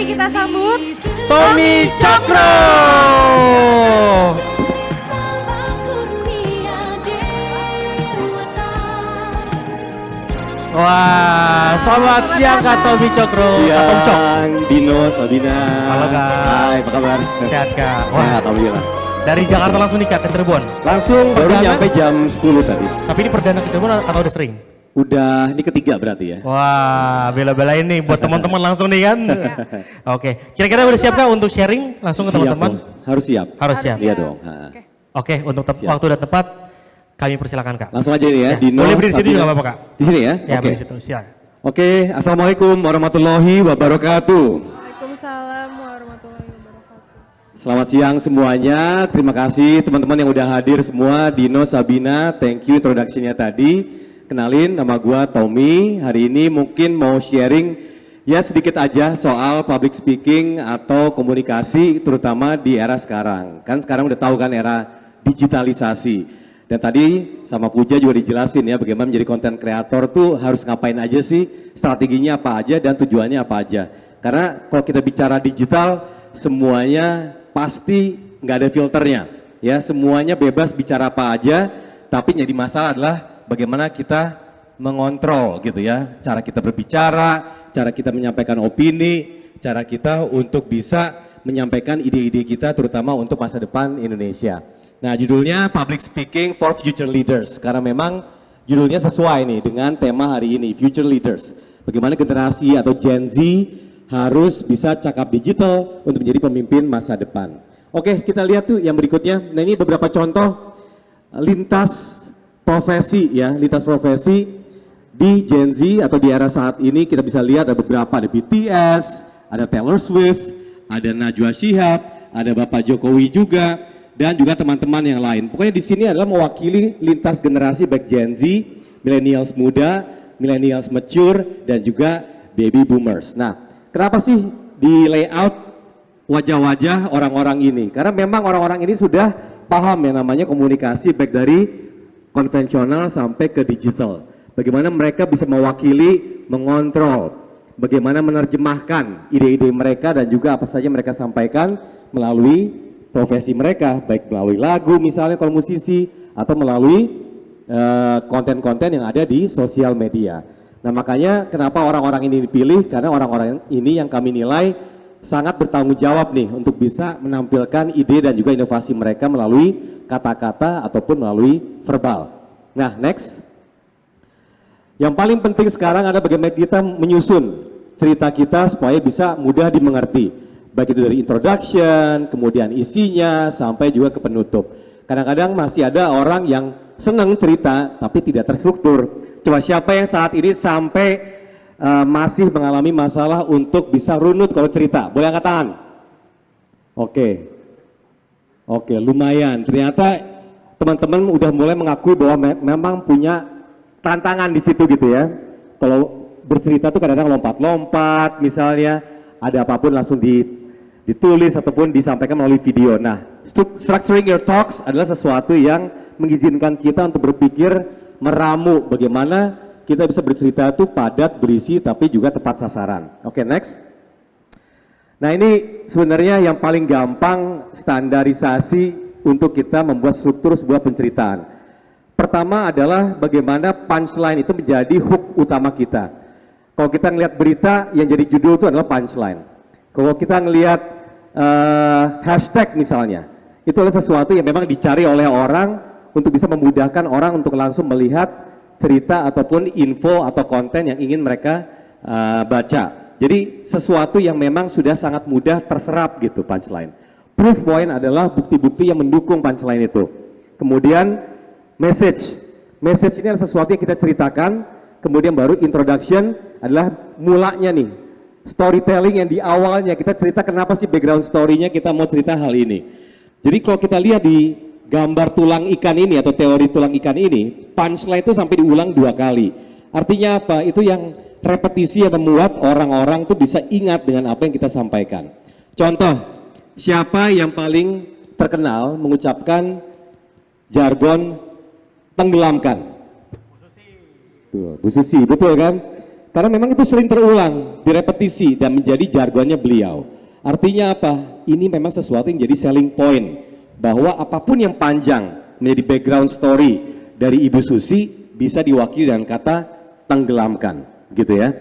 kita sambut Tommy Cokro. Wah, selamat siang Kak Tommy Cokro. Siang, Dino, Sabina. Halo Kak. Hai, apa kabar? Sehat Kak. Wah, Wah, alhamdulillah. dari Jakarta langsung nih Kak ke Cirebon. Langsung baru Perdana? nyampe jam 10 tadi. Tapi ini perdana ke Cirebon atau udah sering? Udah, ini ketiga berarti ya. Wah, bela-belain nih buat teman-teman langsung nih kan. Oke, kira-kira udah siap Kak untuk sharing langsung ke Siap, teman-teman? Bos. Harus siap. Harus siap. Iya dong. Oke. Oke, untuk Siap. waktu dan tempat kami persilakan Kak. Langsung aja nih ya, Dino. Boleh berdiri di situ Sabina. juga nggak apa-apa Kak? Di sini ya? Ya, Oke. berdiri di situ. Silakan. Oke, Assalamualaikum warahmatullahi wabarakatuh. Waalaikumsalam warahmatullahi wabarakatuh. Selamat siang semuanya. Terima kasih teman-teman yang udah hadir semua. Dino, Sabina, thank you introduction-nya tadi. Kenalin, nama gua Tommy. Hari ini mungkin mau sharing ya sedikit aja soal public speaking atau komunikasi terutama di era sekarang. Kan sekarang udah tahu kan era digitalisasi. Dan tadi sama Puja juga dijelasin ya bagaimana menjadi konten kreator tuh harus ngapain aja sih, strateginya apa aja dan tujuannya apa aja. Karena kalau kita bicara digital semuanya pasti nggak ada filternya. Ya semuanya bebas bicara apa aja, tapi yang jadi masalah adalah bagaimana kita mengontrol gitu ya, cara kita berbicara, cara kita menyampaikan opini, cara kita untuk bisa menyampaikan ide-ide kita terutama untuk masa depan Indonesia. Nah judulnya Public Speaking for Future Leaders, karena memang judulnya sesuai nih dengan tema hari ini, Future Leaders. Bagaimana generasi atau Gen Z harus bisa cakap digital untuk menjadi pemimpin masa depan. Oke, kita lihat tuh yang berikutnya. Nah ini beberapa contoh lintas profesi ya, lintas profesi di Gen Z atau di era saat ini. Kita bisa lihat ada beberapa, ada BTS, ada Taylor Swift, ada Najwa Shihab, ada Bapak Jokowi juga, dan juga teman-teman yang lain. Pokoknya di sini adalah mewakili lintas generasi baik Gen Z, millennials muda, millennials mature, dan juga baby boomers. Nah, kenapa sih di layout wajah-wajah orang-orang ini? Karena memang orang-orang ini sudah paham yang namanya komunikasi baik dari konvensional sampai ke digital. Bagaimana mereka bisa mewakili, mengontrol, bagaimana menerjemahkan ide-ide mereka dan juga apa saja mereka sampaikan melalui profesi mereka, baik melalui lagu misalnya kalau musisi atau melalui konten-konten yang ada di sosial media. Nah makanya kenapa orang-orang ini dipilih, karena orang-orang ini yang kami nilai sangat bertanggung jawab nih untuk bisa menampilkan ide dan juga inovasi mereka melalui kata-kata ataupun melalui verbal. Nah next, yang paling penting sekarang adalah bagaimana kita menyusun cerita kita supaya bisa mudah dimengerti. Baik itu dari introduction, kemudian isinya, sampai juga ke penutup. Kadang-kadang masih ada orang yang senang cerita, tapi tidak terstruktur. Coba siapa yang saat ini sampai masih mengalami masalah untuk bisa runut kalau cerita? Boleh angkat tangan? Oke, lumayan. Ternyata teman-teman udah mulai mengakui bahwa memang punya tantangan di situ gitu ya. Kalau bercerita tuh kadang-kadang lompat-lompat, misalnya ada apapun langsung ditulis ataupun disampaikan melalui video. Nah, structuring your talks adalah sesuatu yang mengizinkan kita untuk berpikir meramu bagaimana kita bisa bercerita itu padat, berisi, tapi juga tepat sasaran. Oke, next. Nah, ini sebenarnya yang paling gampang standarisasi untuk kita membuat struktur sebuah penceritaan. Pertama adalah bagaimana punchline itu menjadi hook utama kita. Kalau kita ngelihat berita, yang jadi judul itu adalah punchline. Kalau kita ngelihat hashtag misalnya, itu adalah sesuatu yang memang dicari oleh orang untuk bisa memudahkan orang untuk langsung melihat cerita ataupun info atau konten yang ingin mereka baca. Jadi sesuatu yang memang sudah sangat mudah terserap gitu punchline. Proof point adalah bukti-bukti yang mendukung punchline itu. Kemudian message ini adalah sesuatu yang kita ceritakan. Kemudian baru introduction adalah mulanya nih. Storytelling yang di awalnya kita cerita kenapa sih background story-nya kita mau cerita hal ini. Jadi kalau kita lihat di gambar tulang ikan ini atau teori tulang ikan ini, punchline itu sampai diulang 2 kali. Artinya apa? Itu yang repetisi yang membuat orang-orang tuh bisa ingat dengan apa yang kita sampaikan. Contoh, siapa yang paling terkenal mengucapkan jargon tenggelamkan? Tuh, Bu Susi, betul kan? Karena memang itu sering terulang, direpetisi dan menjadi jargonnya beliau. Artinya apa? Ini memang sesuatu yang jadi selling point, bahwa apapun yang panjang menjadi background story dari Ibu Susi bisa diwakili dengan kata tenggelamkan, gitu ya.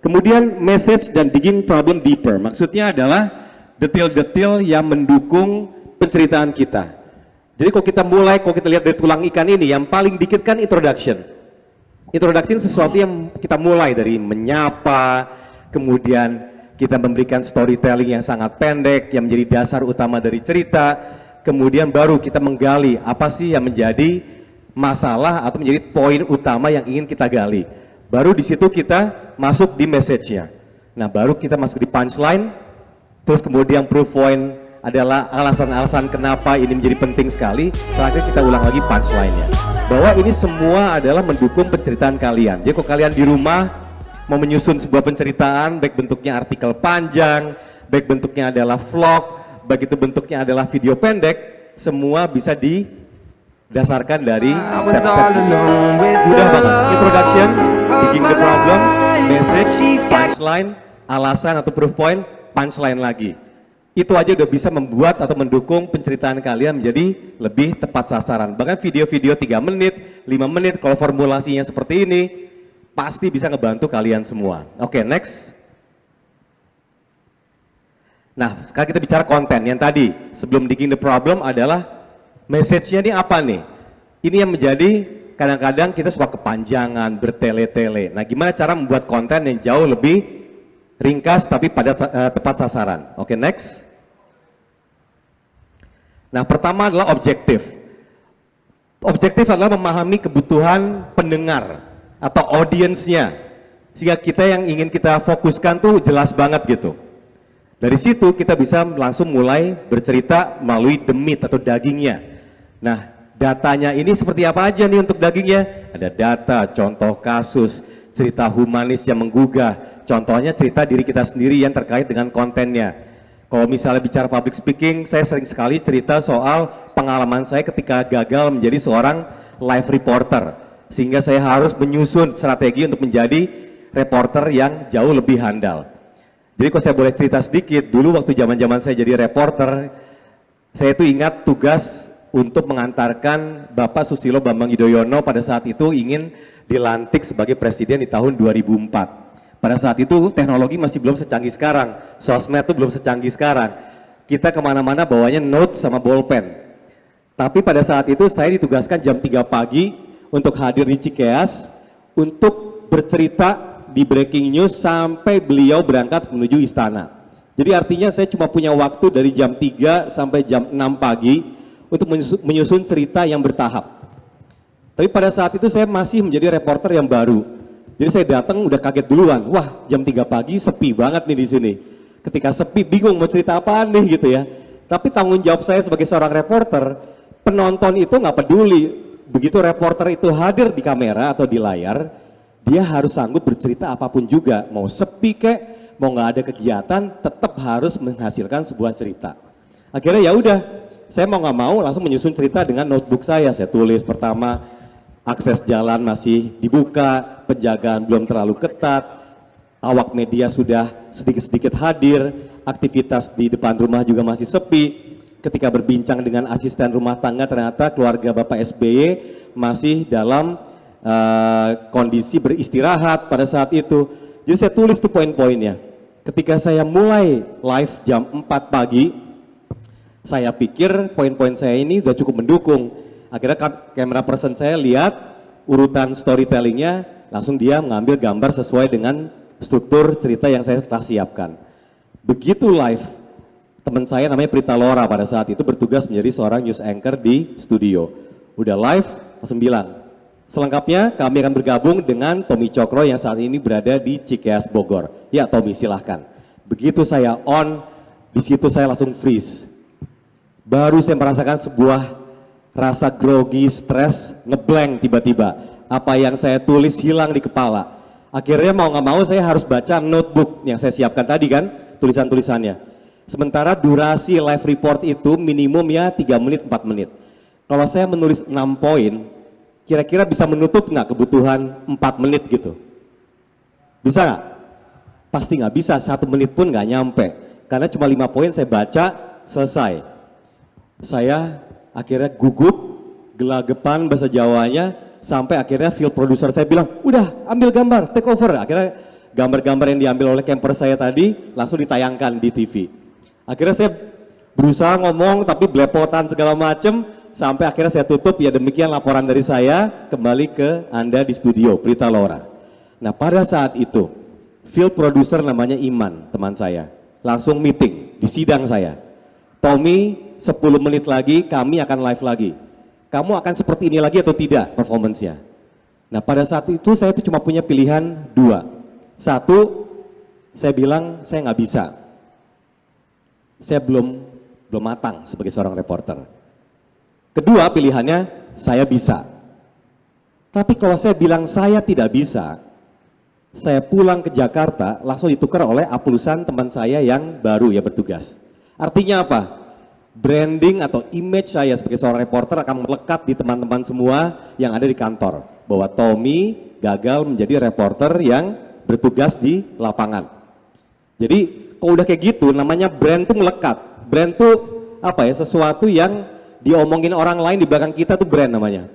Kemudian message dan digging problem deeper, maksudnya adalah detail-detail yang mendukung penceritaan kita. Jadi kalau kita lihat dari tulang ikan ini, yang paling dikit kan introduction. Introduction sesuatu yang kita mulai dari menyapa, kemudian kita memberikan storytelling yang sangat pendek, yang menjadi dasar utama dari cerita, kemudian baru kita menggali apa sih yang menjadi masalah atau menjadi poin utama yang ingin kita gali. Baru di situ kita masuk di message-nya. Nah, baru kita masuk di punchline, terus kemudian proof point adalah alasan-alasan kenapa ini menjadi penting sekali. Terakhir kita ulang lagi punchline-nya. Bahwa ini semua adalah mendukung penceritaan kalian. Jadi kalau kalian di rumah mau menyusun sebuah penceritaan, baik bentuknya artikel panjang, baik bentuknya adalah vlog, baik itu bentuknya adalah video pendek, semua bisa didasarkan dari step-step ini. Mudah banget. Introduction, digging the problem, message, punchline, alasan atau proof point, punchline lagi. Itu aja udah bisa membuat atau mendukung penceritaan kalian menjadi lebih tepat sasaran. Bahkan video-video 3 menit, 5 menit, kalau formulasinya seperti ini, pasti bisa ngebantu kalian semua. Oke, next. Nah, sekarang kita bicara konten. Yang tadi, sebelum digging the problem adalah message-nya ini apa nih? Ini yang menjadi kadang-kadang kita suka kepanjangan, bertele-tele. Nah, gimana cara membuat konten yang jauh lebih ringkas tapi pada tepat sasaran. Oke, next. Nah, pertama adalah objektif. Objektif adalah memahami kebutuhan pendengar atau audiensnya, sehingga kita yang ingin kita fokuskan tuh jelas banget gitu. Dari situ kita bisa langsung mulai bercerita melalui the meat atau dagingnya. Nah, datanya ini seperti apa aja nih untuk dagingnya? Ada data, contoh kasus, cerita humanis yang menggugah, contohnya cerita diri kita sendiri yang terkait dengan kontennya. Kalau misalnya bicara public speaking, saya sering sekali cerita soal pengalaman saya ketika gagal menjadi seorang live reporter. Sehingga saya harus menyusun strategi untuk menjadi reporter yang jauh lebih handal. Jadi kalau saya boleh cerita sedikit, dulu waktu zaman-zaman saya jadi reporter, saya itu ingat tugas untuk mengantarkan Bapak Susilo Bambang Yudhoyono pada saat itu ingin dilantik sebagai presiden di tahun 2004. Pada saat itu teknologi masih belum secanggih sekarang, sosmed itu belum secanggih sekarang. Kita kemana-mana bawanya notes sama bolpen. Tapi pada saat itu saya ditugaskan jam 3 pagi untuk hadir di Cikeas untuk bercerita di breaking news sampai beliau berangkat menuju istana. Jadi artinya saya cuma punya waktu dari jam 3 sampai jam 6 pagi untuk menyusun cerita yang bertahap. Tapi pada saat itu saya masih menjadi reporter yang baru. Jadi saya datang udah kaget duluan, wah jam 3 pagi sepi banget nih di sini. Ketika sepi bingung mau cerita apaan nih gitu ya. Tapi tanggung jawab saya sebagai seorang reporter, penonton itu nggak peduli. Begitu reporter itu hadir di kamera atau di layar, dia harus sanggup bercerita apapun juga. Mau sepi kek, mau nggak ada kegiatan, tetap harus menghasilkan sebuah cerita. Akhirnya ya udah, saya mau nggak mau langsung menyusun cerita dengan notebook saya. Saya tulis pertama, akses jalan masih dibuka, penjagaan belum terlalu ketat, awak media sudah sedikit-sedikit hadir, aktivitas di depan rumah juga masih sepi. Ketika berbincang dengan asisten rumah tangga, ternyata keluarga Bapak SBY masih dalam kondisi beristirahat pada saat itu. Jadi saya tulis tuh poin-poinnya. Ketika saya mulai live jam 4 pagi, saya pikir poin-poin saya ini sudah cukup mendukung. Akhirnya kamera person saya lihat urutan storytellingnya, langsung dia mengambil gambar sesuai dengan struktur cerita yang saya telah siapkan. Begitu live, teman saya namanya Prita Lora pada saat itu bertugas menjadi seorang news anchor di studio. Udah live, langsung bilang, selengkapnya kami akan bergabung dengan Tommy Cokro yang saat ini berada di Cikeas Bogor. Ya Tommy, silahkan. Begitu saya on, di situ saya langsung freeze. Baru saya merasakan sebuah rasa grogi, stres, ngeblank tiba-tiba. Apa yang saya tulis hilang di kepala. Akhirnya mau nggak mau saya harus baca notebook yang saya siapkan tadi kan, tulisan-tulisannya. Sementara durasi live report itu minimum ya 3 menit, 4 menit. Kalau saya menulis 6 poin, kira-kira bisa menutup nggak kebutuhan 4 menit gitu? Bisa nggak? Pasti nggak bisa, 1 menit pun nggak nyampe. Karena cuma 5 poin saya baca, selesai. Saya akhirnya gugup, gelagapan bahasa Jawanya, sampai akhirnya field producer saya bilang, udah ambil gambar, take over. Akhirnya gambar-gambar yang diambil oleh camper saya tadi langsung ditayangkan di TV. Akhirnya saya berusaha ngomong tapi belepotan segala macem, sampai akhirnya saya tutup. Ya demikian laporan dari saya, kembali ke Anda di studio, Prita Laura. Nah pada saat itu, field producer namanya Iman, teman saya, langsung meeting di sidang saya. Tommy, 10 menit lagi kami akan live lagi. Kamu akan seperti ini lagi atau tidak performance-nya? Nah pada saat itu saya cuma punya pilihan 2. 1, saya bilang saya nggak bisa. Saya belum matang sebagai seorang reporter. Kedua pilihannya, saya bisa. Tapi kalau saya bilang saya tidak bisa, saya pulang ke Jakarta langsung ditukar oleh aplusan teman saya yang baru ya bertugas. Artinya apa? Branding atau image saya sebagai seorang reporter akan melekat di teman-teman semua yang ada di kantor. Bahwa Tommy gagal menjadi reporter yang bertugas di lapangan. Jadi kalau udah kayak gitu namanya brand tuh melekat. Brand tuh apa ya, sesuatu yang diomongin orang lain di belakang kita tuh brand namanya.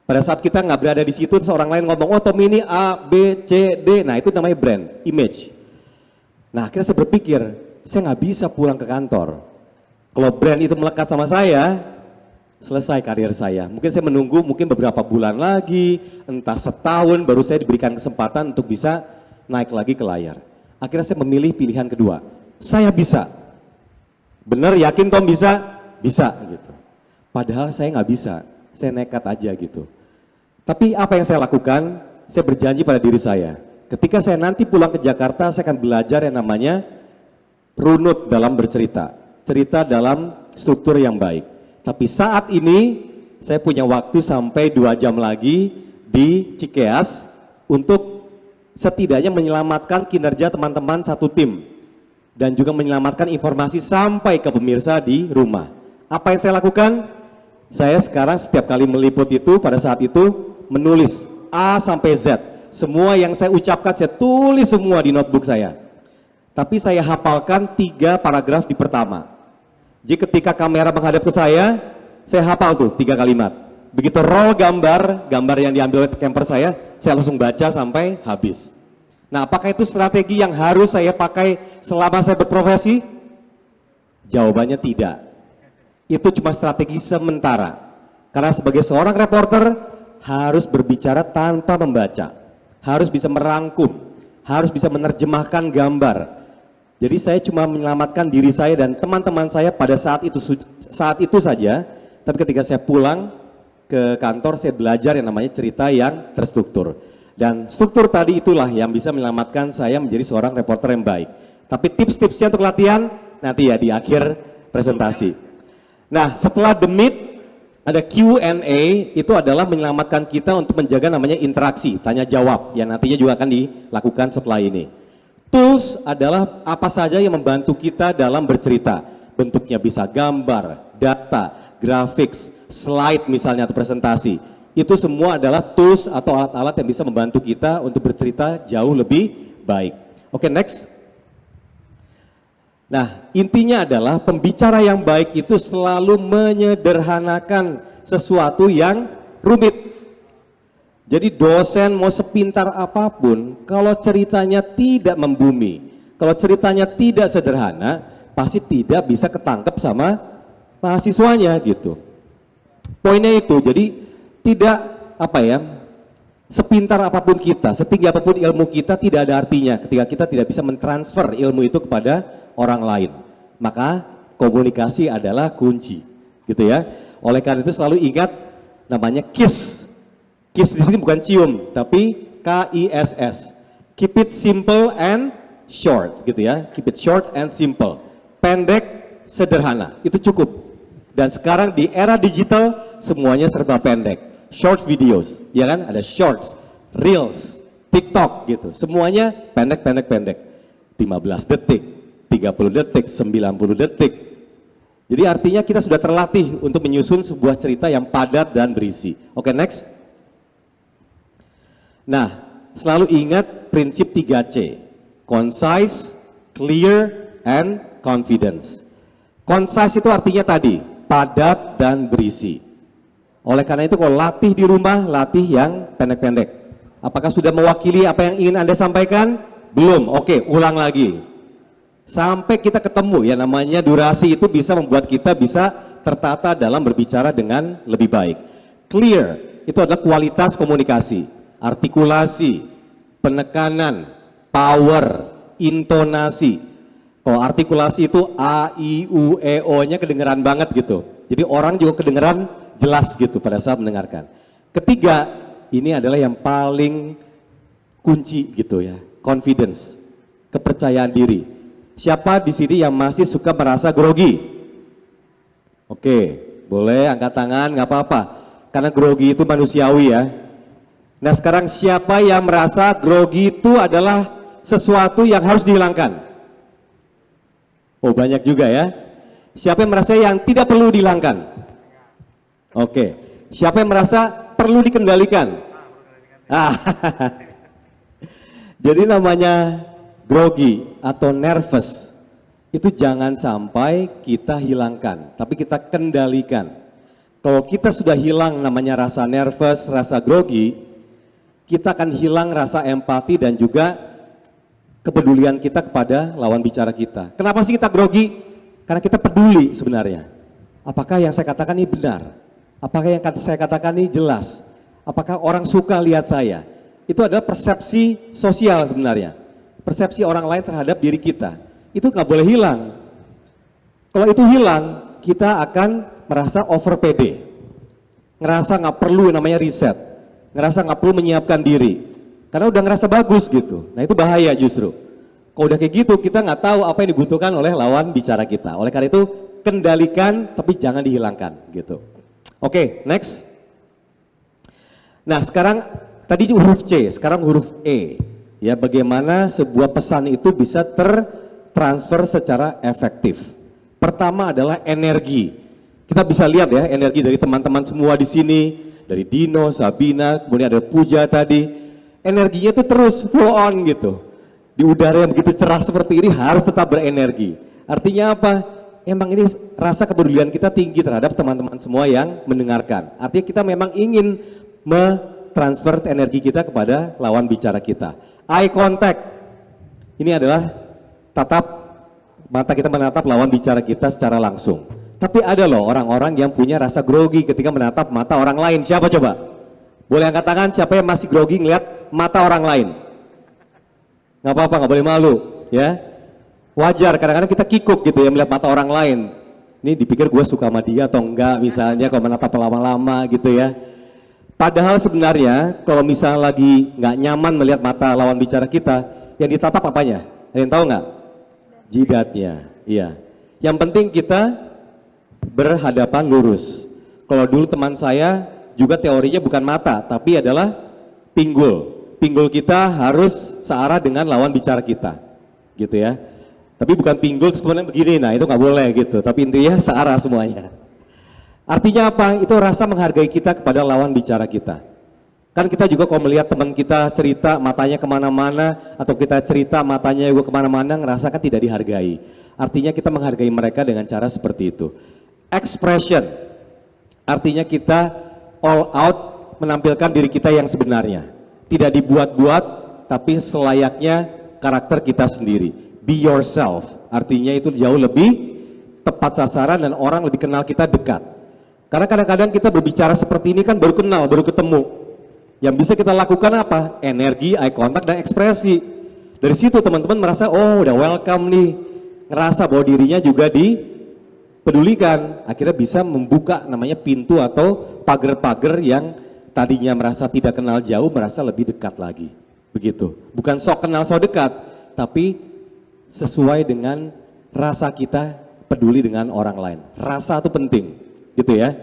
Pada saat kita nggak berada di situ, seorang lain ngomong, oh Tommy ini A, B, C, D, nah itu namanya brand, image. Nah akhirnya saya berpikir, saya nggak bisa pulang ke kantor. Kalau brand itu melekat sama saya, selesai karir saya. Mungkin saya menunggu mungkin beberapa bulan lagi, entah setahun baru saya diberikan kesempatan untuk bisa naik lagi ke layar. Akhirnya saya memilih pilihan kedua, saya bisa. Bener yakin Tom bisa? Bisa gitu. Padahal saya nggak bisa, saya nekat aja gitu. Tapi apa yang saya lakukan? Saya berjanji pada diri saya, ketika saya nanti pulang ke Jakarta, saya akan belajar yang namanya runut dalam bercerita, cerita dalam struktur yang baik. Tapi saat ini saya punya waktu sampai 2 jam lagi di Cikeas untuk setidaknya menyelamatkan kinerja teman-teman satu tim dan juga menyelamatkan informasi sampai ke pemirsa di rumah. Apa yang saya lakukan? Saya sekarang setiap kali meliput itu pada saat itu menulis A sampai Z. Semua yang saya ucapkan saya tulis semua di notebook saya. Tapi saya hafalkan 3 paragraf di pertama. Jadi ketika kamera menghadap ke saya hafal tuh 3 kalimat. Begitu roll gambar yang diambil oleh camper saya langsung baca sampai habis. Nah, apakah itu strategi yang harus saya pakai selama saya berprofesi? Jawabannya tidak. Itu cuma strategi sementara. Karena sebagai seorang reporter harus berbicara tanpa membaca. Harus bisa merangkum, harus bisa menerjemahkan gambar. Jadi saya cuma menyelamatkan diri saya dan teman-teman saya pada saat itu saja. Tapi ketika saya pulang ke kantor, saya belajar yang namanya cerita yang terstruktur. Dan struktur tadi itulah yang bisa menyelamatkan saya menjadi seorang reporter yang baik. Tapi tips-tipsnya untuk latihan nanti ya di akhir presentasi. Nah, setelah The Meet ada Q&A, itu adalah menyelamatkan kita untuk menjaga namanya interaksi, tanya jawab yang nantinya juga akan dilakukan setelah ini. Tools adalah apa saja yang membantu kita dalam bercerita. Bentuknya bisa gambar, data, graphics, slide misalnya atau presentasi. Itu semua adalah tools atau alat-alat yang bisa membantu kita untuk bercerita jauh lebih baik. Oke, next. Nah, intinya adalah pembicara yang baik itu selalu menyederhanakan sesuatu yang rumit. Jadi dosen mau sepintar apapun, kalau ceritanya tidak membumi, kalau ceritanya tidak sederhana, pasti tidak bisa ketangkep sama mahasiswanya gitu. Poinnya itu, jadi tidak sepintar apapun kita, setinggi apapun ilmu kita tidak ada artinya ketika kita tidak bisa mentransfer ilmu itu kepada orang lain. Maka komunikasi adalah kunci, gitu ya. Oleh karena itu selalu ingat namanya KISS. KISS di sini bukan cium, tapi KISS. Keep it simple and short, gitu ya. Keep it short and simple. Pendek, sederhana, itu cukup. Dan sekarang di era digital semuanya serba pendek. Short videos, ya kan? Ada shorts, reels, TikTok gitu. Semuanya pendek. 15 detik, 30 detik, 90 detik. Jadi artinya kita sudah terlatih untuk menyusun sebuah cerita yang padat dan berisi. Oke, next. Nah, selalu ingat prinsip 3C. Concise, clear, and confidence. Concise itu artinya tadi, padat dan berisi. Oleh karena itu kalau latih di rumah, latih yang pendek-pendek. Apakah sudah mewakili apa yang ingin Anda sampaikan? Belum, oke, ulang lagi. Sampai kita ketemu, ya namanya durasi itu bisa membuat kita bisa tertata dalam berbicara dengan lebih baik. Clear, itu adalah kualitas komunikasi, artikulasi, penekanan, power, intonasi. Kalau artikulasi itu A, I, U, E, O-nya kedengeran banget gitu. Jadi orang juga kedengeran jelas gitu pada saat mendengarkan. Ketiga, ini adalah yang paling kunci gitu ya, confidence, kepercayaan diri. Siapa di sini yang masih suka merasa grogi? Oke, boleh angkat tangan, nggak apa-apa. Karena grogi itu manusiawi ya. Nah sekarang siapa yang merasa grogi itu adalah sesuatu yang harus dihilangkan? Oh banyak juga ya. Siapa yang merasa yang tidak perlu dihilangkan? Oke. Siapa yang merasa perlu dikendalikan? Jadi namanya grogi atau nervous itu jangan sampai kita hilangkan, tapi kita kendalikan. Kalau kita sudah hilang namanya rasa nervous, rasa grogi, kita akan hilang rasa empati dan juga kepedulian kita kepada lawan bicara kita. Kenapa sih kita grogi? Karena kita peduli sebenarnya. Apakah yang saya katakan ini benar? Apakah yang saya katakan ini jelas? Apakah orang suka lihat saya? Itu adalah persepsi sosial sebenarnya. Persepsi orang lain terhadap diri kita. Itu nggak boleh hilang. Kalau itu hilang, kita akan merasa over pede. Ngerasa nggak perlu namanya riset. Ngerasa nggak perlu menyiapkan diri. Karena udah ngerasa bagus gitu. Nah itu bahaya justru. Kalau udah kayak gitu, kita nggak tahu apa yang dibutuhkan oleh lawan bicara kita. Oleh karena itu, kendalikan tapi jangan dihilangkan gitu. Oke, next. Nah sekarang tadi huruf C, sekarang huruf E. Ya bagaimana sebuah pesan itu bisa tertransfer secara efektif. Pertama adalah energi. Kita bisa lihat ya energi dari teman-teman semua di sini, dari Dino, Sabina, kemudian ada Puja tadi. Energinya itu terus flow on gitu. Di udara yang begitu cerah seperti ini harus tetap berenergi. Artinya apa? Emang ini rasa kepedulian kita tinggi terhadap teman-teman semua yang mendengarkan. Artinya kita memang ingin mentransfer energi kita kepada lawan bicara kita. Eye contact. Ini adalah tatap mata kita menatap lawan bicara kita secara langsung. Tapi ada loh orang-orang yang punya rasa grogi ketika menatap mata orang lain. Siapa coba? Boleh angkat tangan siapa yang masih grogi ngeliat mata orang lain? Nggak apa-apa, nggak boleh malu, ya. Wajar, kadang-kadang kita kikuk gitu ya melihat mata orang lain. Ini dipikir gue suka sama dia atau enggak, misalnya kalau menatap lama-lama gitu ya. Padahal sebenarnya kalau misalnya lagi nggak nyaman melihat mata lawan bicara kita, yang ditatap apanya? Ada yang tahu nggak? Jidatnya, iya. Yang penting kita berhadapan lurus. Kalau dulu teman saya juga teorinya bukan mata, tapi adalah pinggul. Pinggul kita harus searah dengan lawan bicara kita, gitu ya. Tapi bukan pinggul kemudian begini, nah itu nggak boleh gitu. Tapi intinya searah semuanya. Artinya apa? Itu rasa menghargai kita kepada lawan bicara kita. Kan kita juga kalau melihat teman kita cerita matanya kemana-mana, atau kita cerita matanya juga kemana-mana, ngerasakan tidak dihargai. Artinya kita menghargai mereka dengan cara seperti itu. Expression, artinya kita all out menampilkan diri kita yang sebenarnya. Tidak dibuat-buat, tapi selayaknya karakter kita sendiri. Be yourself, artinya itu jauh lebih tepat sasaran dan orang lebih kenal kita dekat. Karena kadang-kadang kita berbicara seperti ini kan baru kenal, baru ketemu. Yang bisa kita lakukan apa? Energi, eye contact, dan ekspresi. Dari situ teman-teman merasa, oh udah welcome nih. Ngerasa bahwa dirinya juga dipedulikan. Akhirnya bisa membuka namanya pintu atau pagar-pagar yang tadinya merasa tidak kenal jauh, merasa lebih dekat lagi. Begitu. Bukan sok kenal sok dekat, tapi sesuai dengan rasa kita peduli dengan orang lain. Rasa itu penting, gitu ya.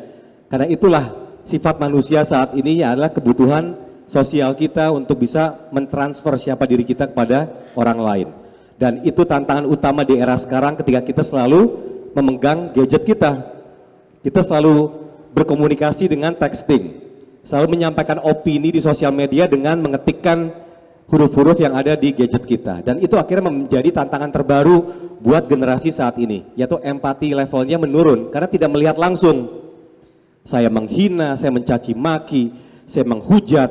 Karena itulah sifat manusia saat ini adalah kebutuhan sosial kita untuk bisa mentransfer siapa diri kita kepada orang lain. Dan itu tantangan utama di era sekarang ketika kita selalu memegang gadget kita. Kita selalu berkomunikasi dengan texting, selalu menyampaikan opini di sosial media dengan mengetikkan huruf-huruf yang ada di gadget kita. Dan itu akhirnya menjadi tantangan terbaru buat generasi saat ini, yaitu empati levelnya menurun karena tidak melihat langsung. Saya menghina, saya mencaci maki, saya menghujat,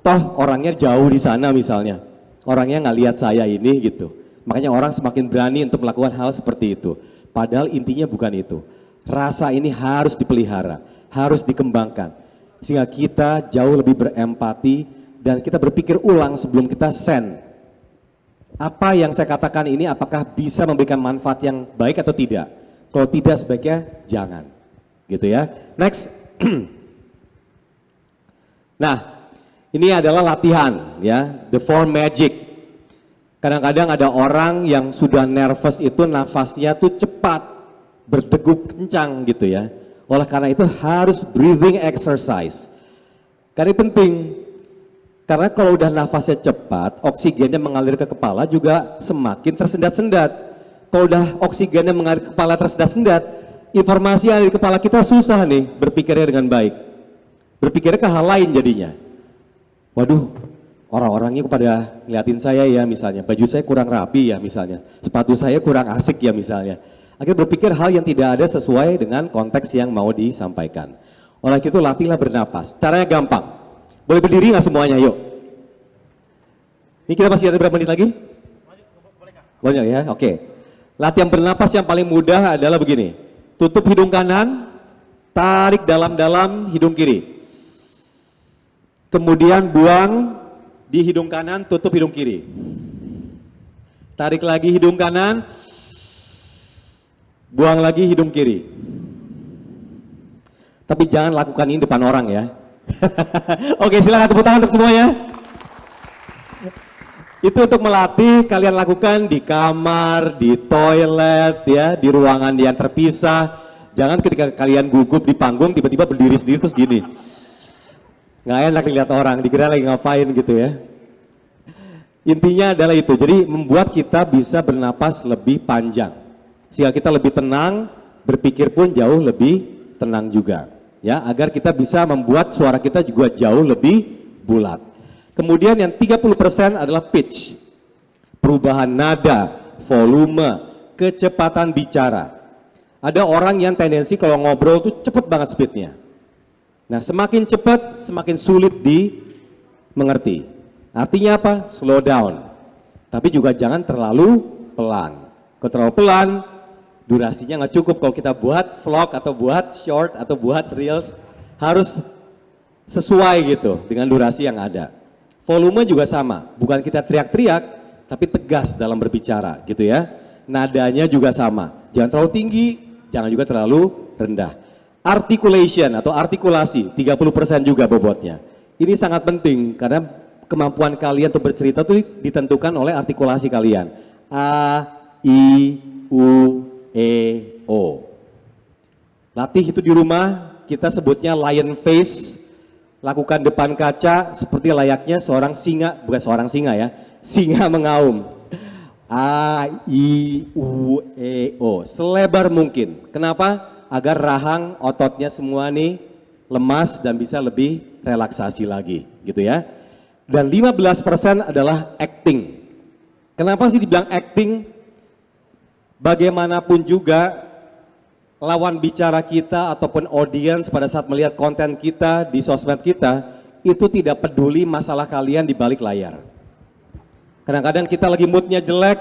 toh orangnya jauh di sana misalnya. Orangnya nggak lihat saya ini gitu. Makanya orang semakin berani untuk melakukan hal seperti itu. Padahal intinya bukan itu. Rasa ini harus dipelihara, harus dikembangkan. Sehingga kita jauh lebih berempati dan kita berpikir ulang sebelum kita send. Apa yang saya katakan ini apakah bisa memberikan manfaat yang baik atau tidak? Kalau tidak sebaiknya jangan. Gitu ya. Next. Nah, ini adalah latihan ya, the four magic. Kadang-kadang ada orang yang sudah nervous itu nafasnya tuh cepat, berdegup kencang gitu ya. Oleh karena itu harus breathing exercise. Karena ini penting. Karena kalau udah nafasnya cepat, oksigennya mengalir ke kepala juga semakin tersendat-sendat. Kalau udah oksigennya mengalir ke kepala tersendat-sendat, informasi yang ada di kepala kita susah nih berpikirnya dengan baik. Berpikirnya ke hal lain jadinya. Waduh, orang-orangnya pada ngeliatin saya ya misalnya, baju saya kurang rapi ya misalnya, sepatu saya kurang asik ya misalnya. Akhirnya berpikir hal yang tidak ada sesuai dengan konteks yang mau disampaikan. Oleh itu latihlah bernapas. Caranya gampang. Boleh berdiri nggak semuanya? Yuk. Ini kita masih ada berapa menit lagi? Banyak ya, oke. Latihan bernapas yang paling mudah adalah begini. Tutup hidung kanan, tarik dalam-dalam hidung kiri. Kemudian buang di hidung kanan, tutup hidung kiri. Tarik lagi hidung kanan, buang lagi hidung kiri. Tapi jangan lakukan ini depan orang ya. Oke, silakan tepuk tangan untuk semuanya. Itu untuk melatih kalian lakukan di kamar, di toilet ya, di ruangan yang terpisah. Jangan ketika kalian gugup di panggung tiba-tiba berdiri sendiri terus gini. Nggak enak dilihat orang, dikira lagi ngapain gitu ya. Intinya adalah itu, jadi membuat kita bisa bernapas lebih panjang. Sehingga kita lebih tenang, berpikir pun jauh lebih tenang juga. Ya, agar kita bisa membuat suara kita juga jauh lebih bulat. Kemudian yang 30% adalah pitch. Perubahan nada, volume, kecepatan bicara. Ada orang yang tendensi kalau ngobrol tuh cepet banget speednya. Nah, semakin cepat, semakin sulit dimengerti. Artinya apa? Slow down. Tapi juga jangan terlalu pelan. Kalau terlalu pelan, durasinya nggak cukup. Kalau kita buat vlog atau buat short atau buat reels, harus sesuai gitu dengan durasi yang ada. Volume juga sama, bukan kita teriak-teriak, tapi tegas dalam berbicara gitu ya. Nadanya juga sama, jangan terlalu tinggi, jangan juga terlalu rendah. Articulation atau artikulasi, 30% juga bobotnya. Ini sangat penting karena kemampuan kalian untuk bercerita itu ditentukan oleh artikulasi kalian. A, I, U, E, O. Latih itu di rumah, kita sebutnya lion face. Lakukan depan kaca seperti layaknya seorang singa, bukan seorang singa ya, singa mengaum. A, I, U, E, O. Selebar mungkin. Kenapa? Agar rahang ototnya semua nih lemas dan bisa lebih relaksasi lagi, gitu ya. Dan 15% adalah acting. Kenapa sih dibilang acting? Bagaimanapun juga lawan bicara kita ataupun audiens pada saat melihat konten kita di sosmed kita itu tidak peduli masalah kalian di balik layar. Kadang-kadang kita lagi moodnya jelek,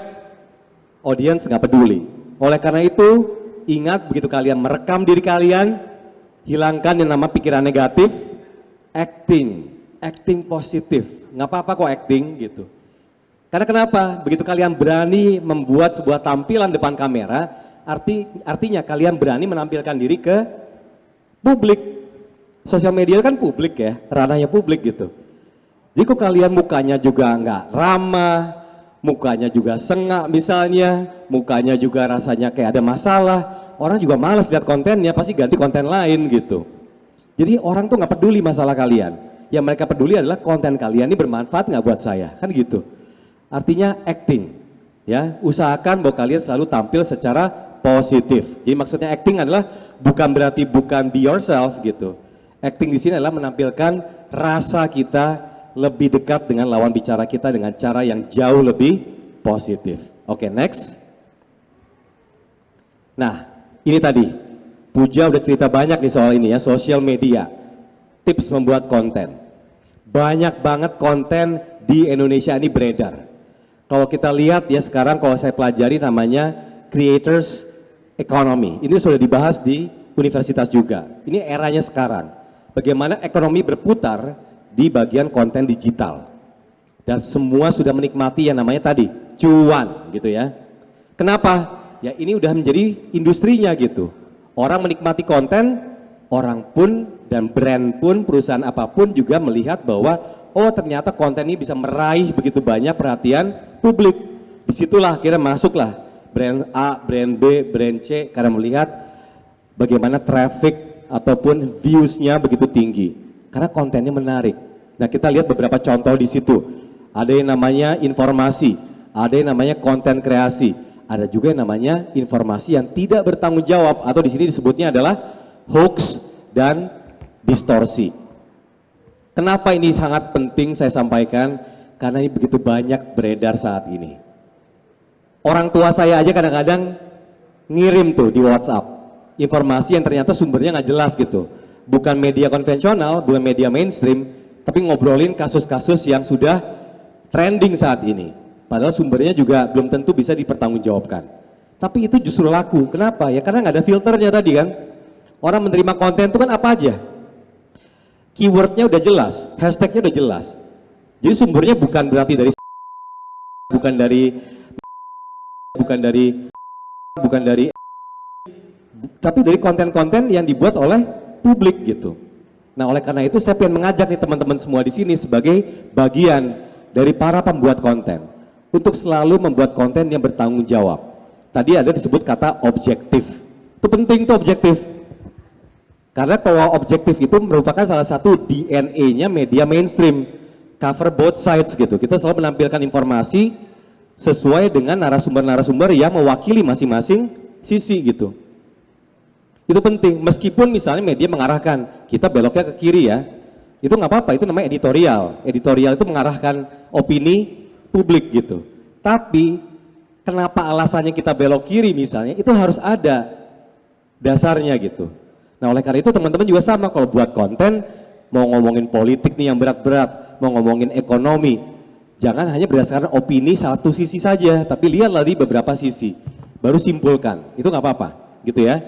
audiens nggak peduli. Oleh karena itu ingat begitu kalian merekam diri kalian, hilangkan yang nama pikiran negatif, acting positif. Nggak apa-apa kok acting gitu. Karena kenapa? Begitu kalian berani membuat sebuah tampilan depan kamera, artinya kalian berani menampilkan diri ke publik. Sosial media kan publik ya, ranahnya publik gitu. Jadi kok kalian mukanya juga nggak ramah, mukanya juga sengak misalnya, mukanya juga rasanya kayak ada masalah, orang juga malas lihat kontennya, pasti ganti konten lain gitu. Jadi orang tuh nggak peduli masalah kalian. Yang mereka peduli adalah konten kalian ini bermanfaat nggak buat saya, kan gitu. Artinya acting, ya usahakan bahwa kalian selalu tampil secara positif. Jadi maksudnya acting adalah bukan berarti bukan be yourself gitu. Acting di sini adalah menampilkan rasa kita lebih dekat dengan lawan bicara kita dengan cara yang jauh lebih positif. Oke, next. Nah, ini tadi, Puja udah cerita banyak nih soal ini ya, sosial media, tips membuat konten. Banyak banget konten di Indonesia ini beredar. Kalau kita lihat ya sekarang kalau saya pelajari namanya creators economy. Ini sudah dibahas di universitas juga. Ini eranya sekarang. Bagaimana ekonomi berputar di bagian konten digital. Dan semua sudah menikmati yang namanya tadi, cuan gitu ya. Kenapa? Ya ini udah menjadi industrinya gitu. Orang menikmati konten, orang pun dan brand pun, perusahaan apapun juga melihat bahwa oh ternyata konten ini bisa meraih begitu banyak perhatian publik. Disitulah akhirnya masuklah brand A, brand B, brand C karena melihat bagaimana traffic ataupun views-nya begitu tinggi. Karena kontennya menarik. Nah kita lihat beberapa contoh di situ. Ada yang namanya informasi, ada yang namanya konten kreasi, ada juga yang namanya informasi yang tidak bertanggung jawab atau di sini disebutnya adalah hoax dan distorsi. Kenapa ini sangat penting saya sampaikan? Karena ini begitu banyak beredar saat ini. Orang tua saya aja kadang-kadang ngirim tuh di WhatsApp informasi yang ternyata sumbernya nggak jelas gitu. Bukan media konvensional, bukan media mainstream, tapi ngobrolin kasus-kasus yang sudah trending saat ini. Padahal sumbernya juga belum tentu bisa dipertanggungjawabkan. Tapi itu justru laku. Kenapa? Ya karena nggak ada filternya tadi kan. Orang menerima konten itu kan apa aja? Keywordnya udah jelas, hashtagnya udah jelas. Jadi sumbernya bukan berarti dari tapi dari konten-konten yang dibuat oleh publik gitu. Nah oleh karena itu saya pengen mengajak nih teman-teman semua di sini sebagai bagian dari para pembuat konten untuk selalu membuat konten yang bertanggung jawab. Tadi ada disebut kata objektif. Itu penting tuh objektif. Karena bahwa objektif itu merupakan salah satu DNA-nya media mainstream. Cover both sides gitu. Kita selalu menampilkan informasi sesuai dengan narasumber-narasumber yang mewakili masing-masing sisi gitu. Itu penting. Meskipun misalnya media mengarahkan kita beloknya ke kiri ya. Itu nggak apa-apa, itu namanya editorial. Editorial itu mengarahkan opini publik gitu. Tapi kenapa alasannya kita belok kiri misalnya, itu harus ada dasarnya gitu. Nah oleh karena itu teman-teman juga sama kalau buat konten, mau ngomongin politik nih yang berat-berat, mau ngomongin ekonomi, jangan hanya berdasarkan opini satu sisi saja, tapi lihatlah di beberapa sisi, baru simpulkan, itu nggak apa-apa gitu ya.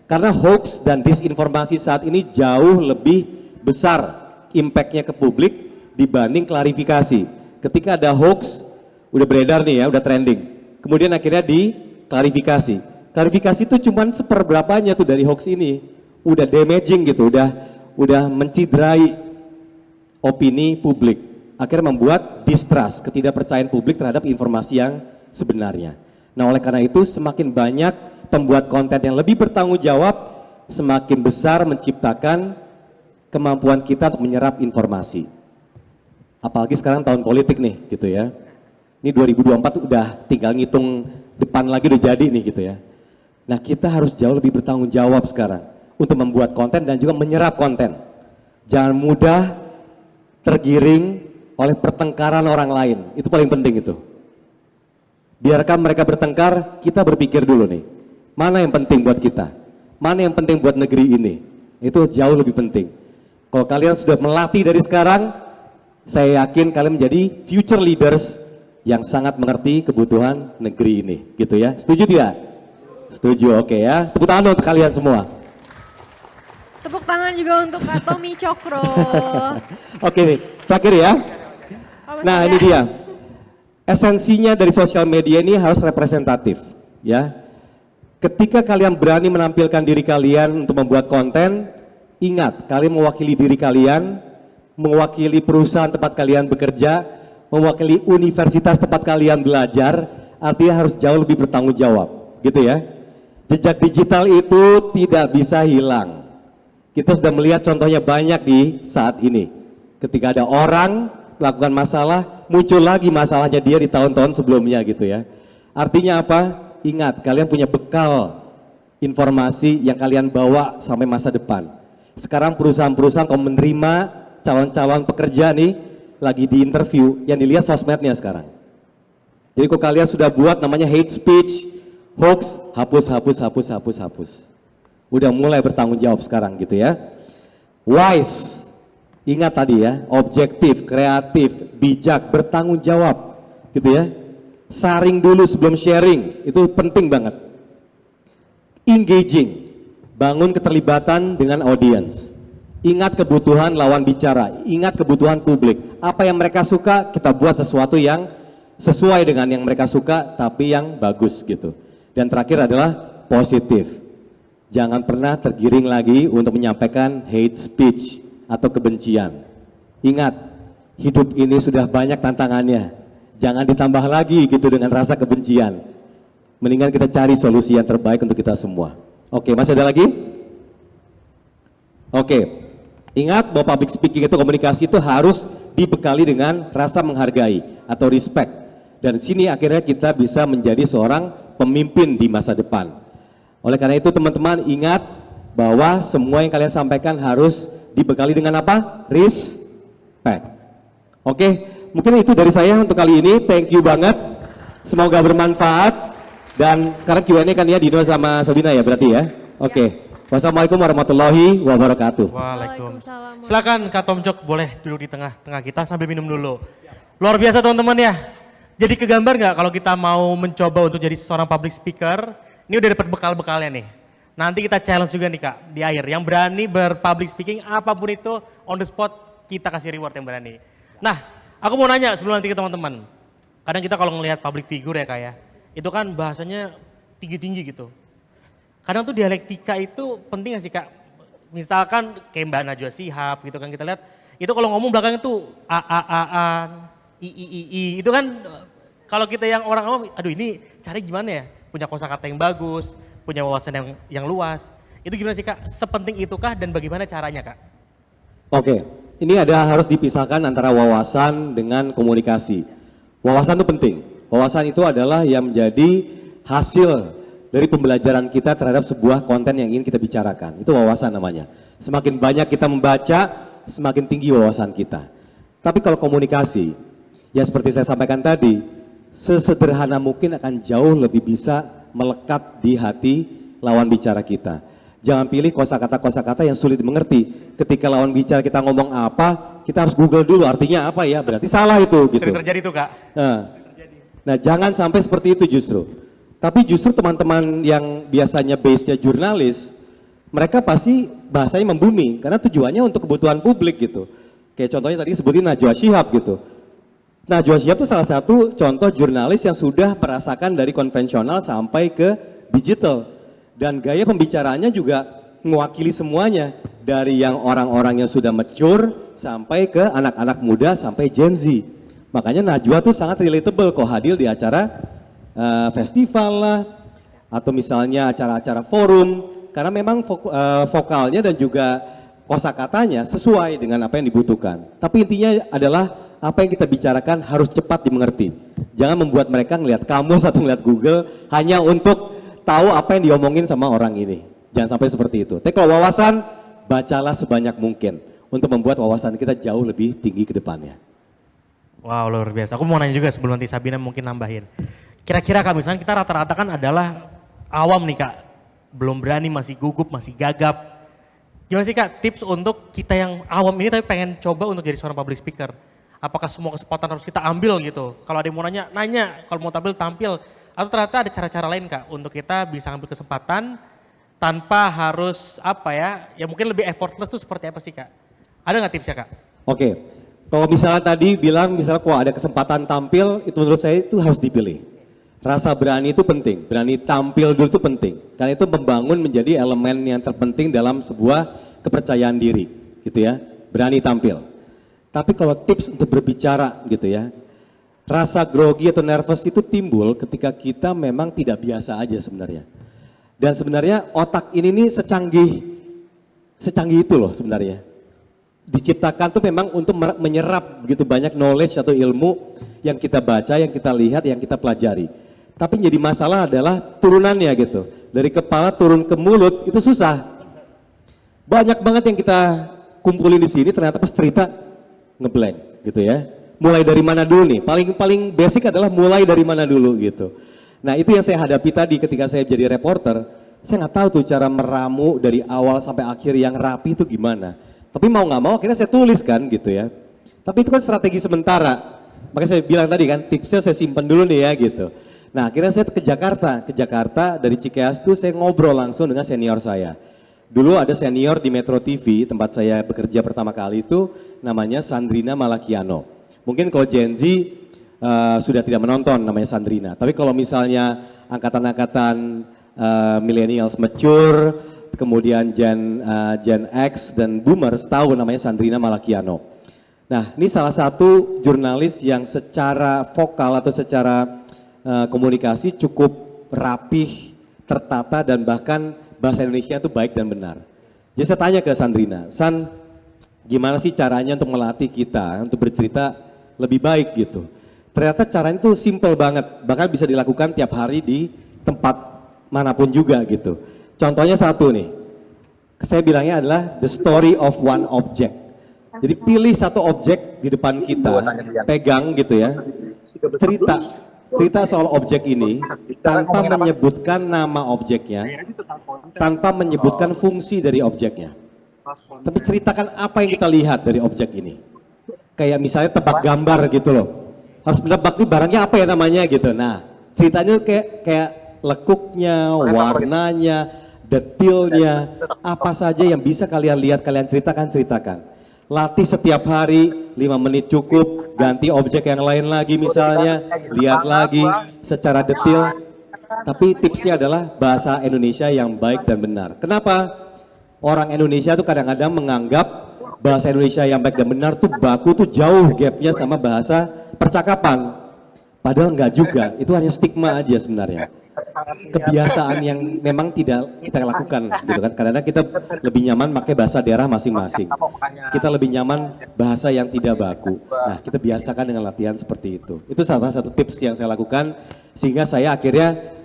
Karena hoax dan disinformasi saat ini jauh lebih besar impact-nya ke publik dibanding klarifikasi. Ketika ada hoax, udah beredar nih ya, udah trending. Kemudian akhirnya diklarifikasi. Klarifikasi itu cuman seperberapanya tuh dari hoax ini. Udah damaging gitu, udah mencidrai opini publik. Akhirnya membuat distrust, ketidakpercayaan publik terhadap informasi yang sebenarnya. Nah oleh karena itu semakin banyak pembuat konten yang lebih bertanggung jawab, semakin besar menciptakan kemampuan kita untuk menyerap informasi. Apalagi sekarang tahun politik nih gitu ya. Ini 2024 udah tinggal ngitung depan lagi udah jadi nih gitu ya. Nah kita harus jauh lebih bertanggung jawab sekarang untuk membuat konten dan juga menyerap konten. Jangan mudah tergiring oleh pertengkaran orang lain. Itu paling penting itu. Biarkan mereka bertengkar, kita berpikir dulu nih. Mana yang penting buat kita? Mana yang penting buat negeri ini? Itu jauh lebih penting. Kalau kalian sudah melatih dari sekarang, saya yakin kalian menjadi future leaders yang sangat mengerti kebutuhan negeri ini, gitu ya. Setuju tidak? Setuju, oke ya. Tepuk tangan untuk kalian semua. Tepuk tangan juga untuk Kak Tommy Cokro. Oke nih, terakhir ya. Nah ini dia. Esensinya dari sosial media ini harus representatif, ya. Ketika kalian berani menampilkan diri kalian untuk membuat konten, ingat, kalian mewakili diri kalian, mewakili perusahaan tempat kalian bekerja, mewakili universitas tempat kalian belajar, artinya harus jauh lebih bertanggung jawab, gitu ya. Jejak digital itu tidak bisa hilang. Kita sudah melihat contohnya banyak di saat ini. Ketika ada orang melakukan masalah, muncul lagi masalahnya dia di tahun-tahun sebelumnya gitu ya. Artinya apa? Ingat, kalian punya bekal informasi yang kalian bawa sampai masa depan. Sekarang perusahaan-perusahaan kalau menerima calon-calon pekerja nih, lagi di interview, yang dilihat sosmednya sekarang. Jadi kalau kalian sudah buat namanya hate speech, hoax, hapus. Udah mulai bertanggung jawab sekarang gitu ya. Wise, ingat tadi ya, objektif, kreatif, bijak, bertanggung jawab gitu ya. Saring dulu sebelum sharing, itu penting banget. Engaging, bangun keterlibatan dengan audience. Ingat kebutuhan lawan bicara, ingat kebutuhan publik. Apa yang mereka suka, kita buat sesuatu yang sesuai dengan yang mereka suka, tapi yang bagus gitu. Dan terakhir adalah positif. Jangan pernah tergiring lagi untuk menyampaikan hate speech atau kebencian. Ingat, hidup ini sudah banyak tantangannya. Jangan ditambah lagi gitu dengan rasa kebencian. Mendingan kita cari solusi yang terbaik untuk kita semua. Oke, masih ada lagi? Oke. Ingat bahwa public speaking itu, komunikasi itu harus dibekali dengan rasa menghargai atau respect. Dan sini akhirnya kita bisa menjadi seorang pemimpin di masa depan. Oleh karena itu teman-teman ingat bahwa semua yang kalian sampaikan harus dibekali dengan apa? Respect. Oke, mungkin itu dari saya untuk kali ini. Thank you banget. Semoga bermanfaat. Dan sekarang Q&A kan ya Dino sama Sabina ya berarti ya? Oke. Wassalamualaikum warahmatullahi wabarakatuh. Waalaikumsalam. Silakan Kak Tom Jok boleh duduk di tengah-tengah kita sambil minum dulu. Luar biasa teman-teman ya. Jadi kegambar nggak kalau kita mau mencoba untuk jadi seorang public speaker? Ini udah dapat bekal-bekalnya nih. Nanti kita challenge juga nih Kak di akhir. Yang berani berpublic speaking apapun itu on the spot kita kasih reward yang berani. Nah, aku mau nanya sebelum nanti ke teman-teman. Kadang kita kalau ngelihat public figure ya Kak ya, itu kan bahasanya tinggi-tinggi gitu. Kadang tuh dialektika itu penting gak sih Kak? Misalkan kayak Mbak Najwa Shihab gitu kan kita lihat, itu kalau ngomong belakangnya tuh i, itu kan kalau kita yang orang awam, aduh ini cari gimana ya? Punya kosakata yang bagus, punya wawasan yang luas. Itu gimana sih Kak? Sepenting itukah dan bagaimana caranya Kak? Oke, ini harus dipisahkan antara wawasan dengan komunikasi. Wawasan itu penting. Wawasan itu adalah yang menjadi hasil dari pembelajaran kita terhadap sebuah konten yang ingin kita bicarakan. Itu wawasan namanya. Semakin banyak kita membaca, semakin tinggi wawasan kita. Tapi kalau komunikasi, ya seperti saya sampaikan tadi, sesederhana mungkin akan jauh lebih bisa melekat di hati lawan bicara kita. Jangan pilih kosakata-kosakata yang sulit dimengerti. Ketika lawan bicara kita ngomong apa, kita harus Google dulu artinya apa ya, berarti salah itu gitu. Sering terjadi tuh Kak. Nah, jangan sampai seperti itu justru. Tapi justru teman-teman yang biasanya base-nya jurnalis, mereka pasti bahasanya membumi karena tujuannya untuk kebutuhan publik gitu. Kayak contohnya tadi sebutin Najwa Shihab gitu. Najwa Shihab itu salah satu contoh jurnalis yang sudah merasakan dari konvensional sampai ke digital. Dan gaya pembicaraannya juga mewakili semuanya. Dari yang orang-orang yang sudah mature sampai ke anak-anak muda sampai Gen Z. Makanya Najwa tuh sangat relatable kok hadir di acara festival lah, atau misalnya acara-acara forum, karena memang vokalnya dan juga kosakatanya sesuai dengan apa yang dibutuhkan. Tapi intinya adalah apa yang kita bicarakan harus cepat dimengerti. Jangan membuat mereka ngelihat kamus atau ngelihat Google hanya untuk tahu apa yang diomongin sama orang ini. Jangan sampai seperti itu. Tapi kalau wawasan, bacalah sebanyak mungkin untuk membuat wawasan kita jauh lebih tinggi ke depannya. Wow, luar biasa. Aku mau nanya juga sebelum nanti Sabina mungkin nambahin. Kira-kira Kak, misalnya kita rata-rata kan adalah awam nih Kak, belum berani, masih gugup, masih gagap. Gimana sih Kak tips untuk kita yang awam ini tapi pengen coba untuk jadi seorang public speaker? Apakah semua kesempatan harus kita ambil gitu? Kalau ada yang mau nanya, kalau mau tampil, tampil. Atau ternyata ada cara-cara lain Kak untuk kita bisa ambil kesempatan tanpa harus apa ya mungkin lebih effortless tuh seperti apa sih Kak? Ada nggak tipsnya Kak? Oke, kalau misalnya tadi bilang misalnya kok ada kesempatan tampil, itu menurut saya itu harus dipilih. Rasa berani itu penting, berani tampil dulu itu penting. Karena itu membangun menjadi elemen yang terpenting dalam sebuah kepercayaan diri, gitu ya. Berani tampil. Tapi kalau tips untuk berbicara gitu ya, rasa grogi atau nervous itu timbul ketika kita memang tidak biasa aja sebenarnya. Dan sebenarnya otak ini nih secanggih itu loh sebenarnya. Diciptakan tuh memang untuk menyerap begitu banyak knowledge atau ilmu yang kita baca, yang kita lihat, yang kita pelajari. Tapi jadi masalah adalah turunannya gitu. Dari kepala turun ke mulut itu susah. Banyak banget yang kita kumpulin di sini ternyata pas cerita ngeblank gitu ya. Mulai dari mana dulu nih? Paling basic adalah mulai dari mana dulu gitu. Nah itu yang saya hadapi tadi ketika saya jadi reporter. Saya nggak tahu tuh cara meramu dari awal sampai akhir yang rapi itu gimana. Tapi mau nggak mau akhirnya saya tulis kan gitu ya. Tapi itu kan strategi sementara. Makanya saya bilang tadi kan tipsnya saya simpen dulu nih ya gitu. Nah akhirnya saya ke Jakarta dari Cikeas tuh saya ngobrol langsung dengan senior saya. Dulu ada senior di Metro TV tempat saya bekerja pertama kali itu namanya Sandrina Malakiano. Mungkin kalau Gen Z sudah tidak menonton namanya Sandrina. Tapi kalau misalnya angkatan-angkatan millennials mature, kemudian Gen X dan Boomers tahu namanya Sandrina Malakiano. Nah ini salah satu jurnalis yang secara vokal atau secara komunikasi cukup rapih, tertata dan bahkan bahasa Indonesia itu baik dan benar. Jadi saya tanya ke Sandrina, San gimana sih caranya untuk melatih kita untuk bercerita lebih baik gitu. Ternyata caranya itu simple banget, bahkan bisa dilakukan tiap hari di tempat manapun juga gitu. Contohnya satu nih, saya bilangnya adalah the story of one object. Jadi pilih satu objek di depan kita, pegang gitu ya, cerita soal objek ini tanpa menyebutkan nama objeknya, tanpa menyebutkan fungsi dari objeknya. Tapi ceritakan apa yang kita lihat dari objek ini. Kayak misalnya tebak gambar gitu loh. Harus menebak nih barangnya apa ya namanya gitu. Nah, ceritanya kayak lekuknya, warnanya, detailnya, apa saja yang bisa kalian lihat, kalian ceritakan. Latih setiap hari, 5 menit cukup, ganti objek yang lain lagi misalnya, lihat lagi secara detail. Tapi tipsnya adalah bahasa Indonesia yang baik dan benar. Kenapa? Orang Indonesia tuh kadang-kadang menganggap bahasa Indonesia yang baik dan benar tuh baku tuh jauh gapnya sama bahasa percakapan. Padahal enggak juga, itu hanya stigma aja sebenarnya. Kebiasaan yang memang tidak kita lakukan gitu kan. Kadang-kadang kita lebih nyaman pakai bahasa daerah masing-masing. Kita lebih nyaman bahasa yang tidak baku. Nah, kita biasakan dengan latihan seperti itu. Itu salah satu tips yang saya lakukan sehingga saya akhirnya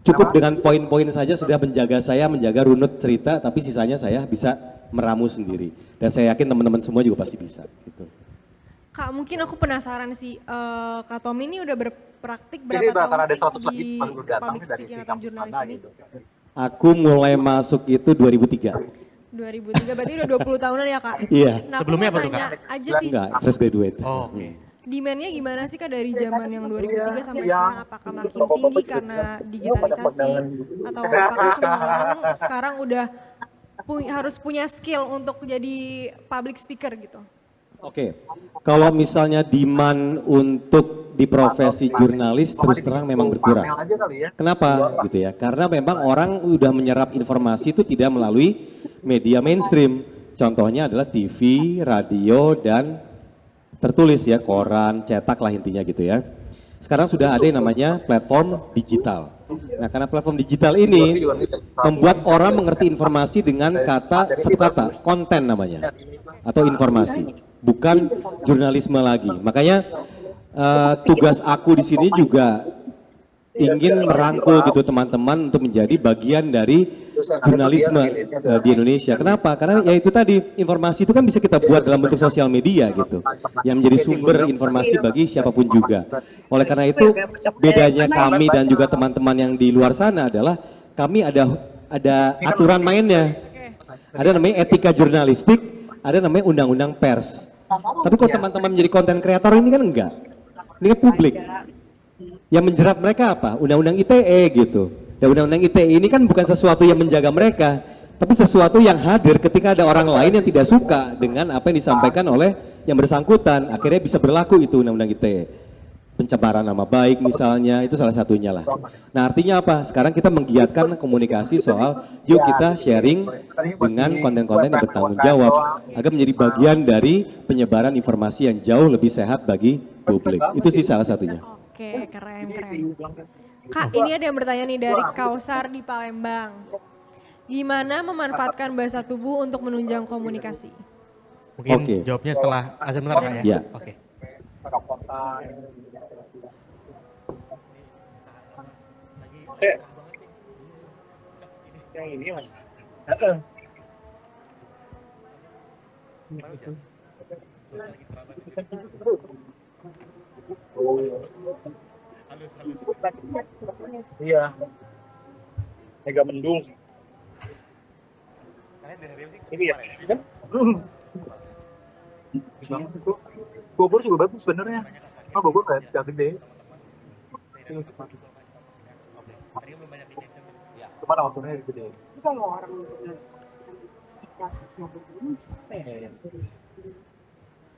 cukup dengan poin-poin saja sudah menjaga runut cerita, tapi sisanya saya bisa meramu sendiri. Dan saya yakin teman-teman semua juga pasti bisa gitu. Kak, mungkin aku penasaran sih, Kak Tommy ini udah berpraktik berapa tahun sih di public speaking atau jurnalis ini? Aku mulai masuk itu 2003. 2003, berarti udah 20 tahunan ya Kak? Iya. Nah, Sebelumnya apa tuh, nanya Kak? aja sih, Enggak, fresh graduate. Oh, oke. demand-nya gimana sih Kak dari zaman yang 2003 sampai sekarang? Apakah makin tinggi karena digitalisasi? Atau apakah semua orang sekarang udah harus punya skill untuk jadi public speaker gitu? Oke, kalau misalnya demand untuk di profesi jurnalis terus terang memang berkurang. Kenapa gitu ya? Karena memang orang udah menyerap informasi itu tidak melalui media mainstream. Contohnya adalah TV, radio, dan tertulis ya, koran, cetak lah intinya gitu ya. Sekarang sudah ada yang namanya platform digital. Nah, karena platform digital ini membuat orang mengerti informasi dengan satu kata, konten namanya, atau informasi, bukan jurnalisme lagi. Makanya tugas aku di sini juga ingin merangkul gitu teman-teman untuk menjadi bagian dari jurnalisme di Indonesia. Kenapa? Karena ya itu tadi, informasi itu kan bisa kita buat dalam bentuk sosial media gitu, yang menjadi sumber informasi bagi siapapun juga. Oleh karena itu bedanya kami dan juga teman-teman yang di luar sana adalah kami ada aturan mainnya. Ada namanya etika jurnalistik, ada namanya undang-undang pers. Tapi kalau teman-teman menjadi konten kreator ini kan enggak. Ini kan publik. Yang menjerat mereka apa? Undang-undang ITE gitu. Dan undang-undang ITE ini kan bukan sesuatu yang menjaga mereka, tapi sesuatu yang hadir ketika ada orang lain yang tidak suka dengan apa yang disampaikan oleh yang bersangkutan. Akhirnya bisa berlaku itu undang-undang ITE. Pencemaran nama baik misalnya, itu salah satunya lah. Nah artinya apa? Sekarang kita menggiatkan komunikasi soal yuk kita sharing dengan konten-konten yang bertanggung jawab agar menjadi bagian dari penyebaran informasi yang jauh lebih sehat bagi publik. Itu sih salah satunya. Oke, keren. Kak, ini ada yang bertanya nih dari Kausar di Palembang. Gimana memanfaatkan bahasa tubuh untuk menunjang komunikasi? Mungkin jawabnya setelah azan bentar Kak ya? Iya. Oke. Yang ini mas. Iya, mega mendung. Ini ya, kan? Bagus banget itu. Bogor juga bagus sebenarnya. Oh, Bogor nggak gede. Cuman waktunya gede. Itu kalau orang bisa mau begini,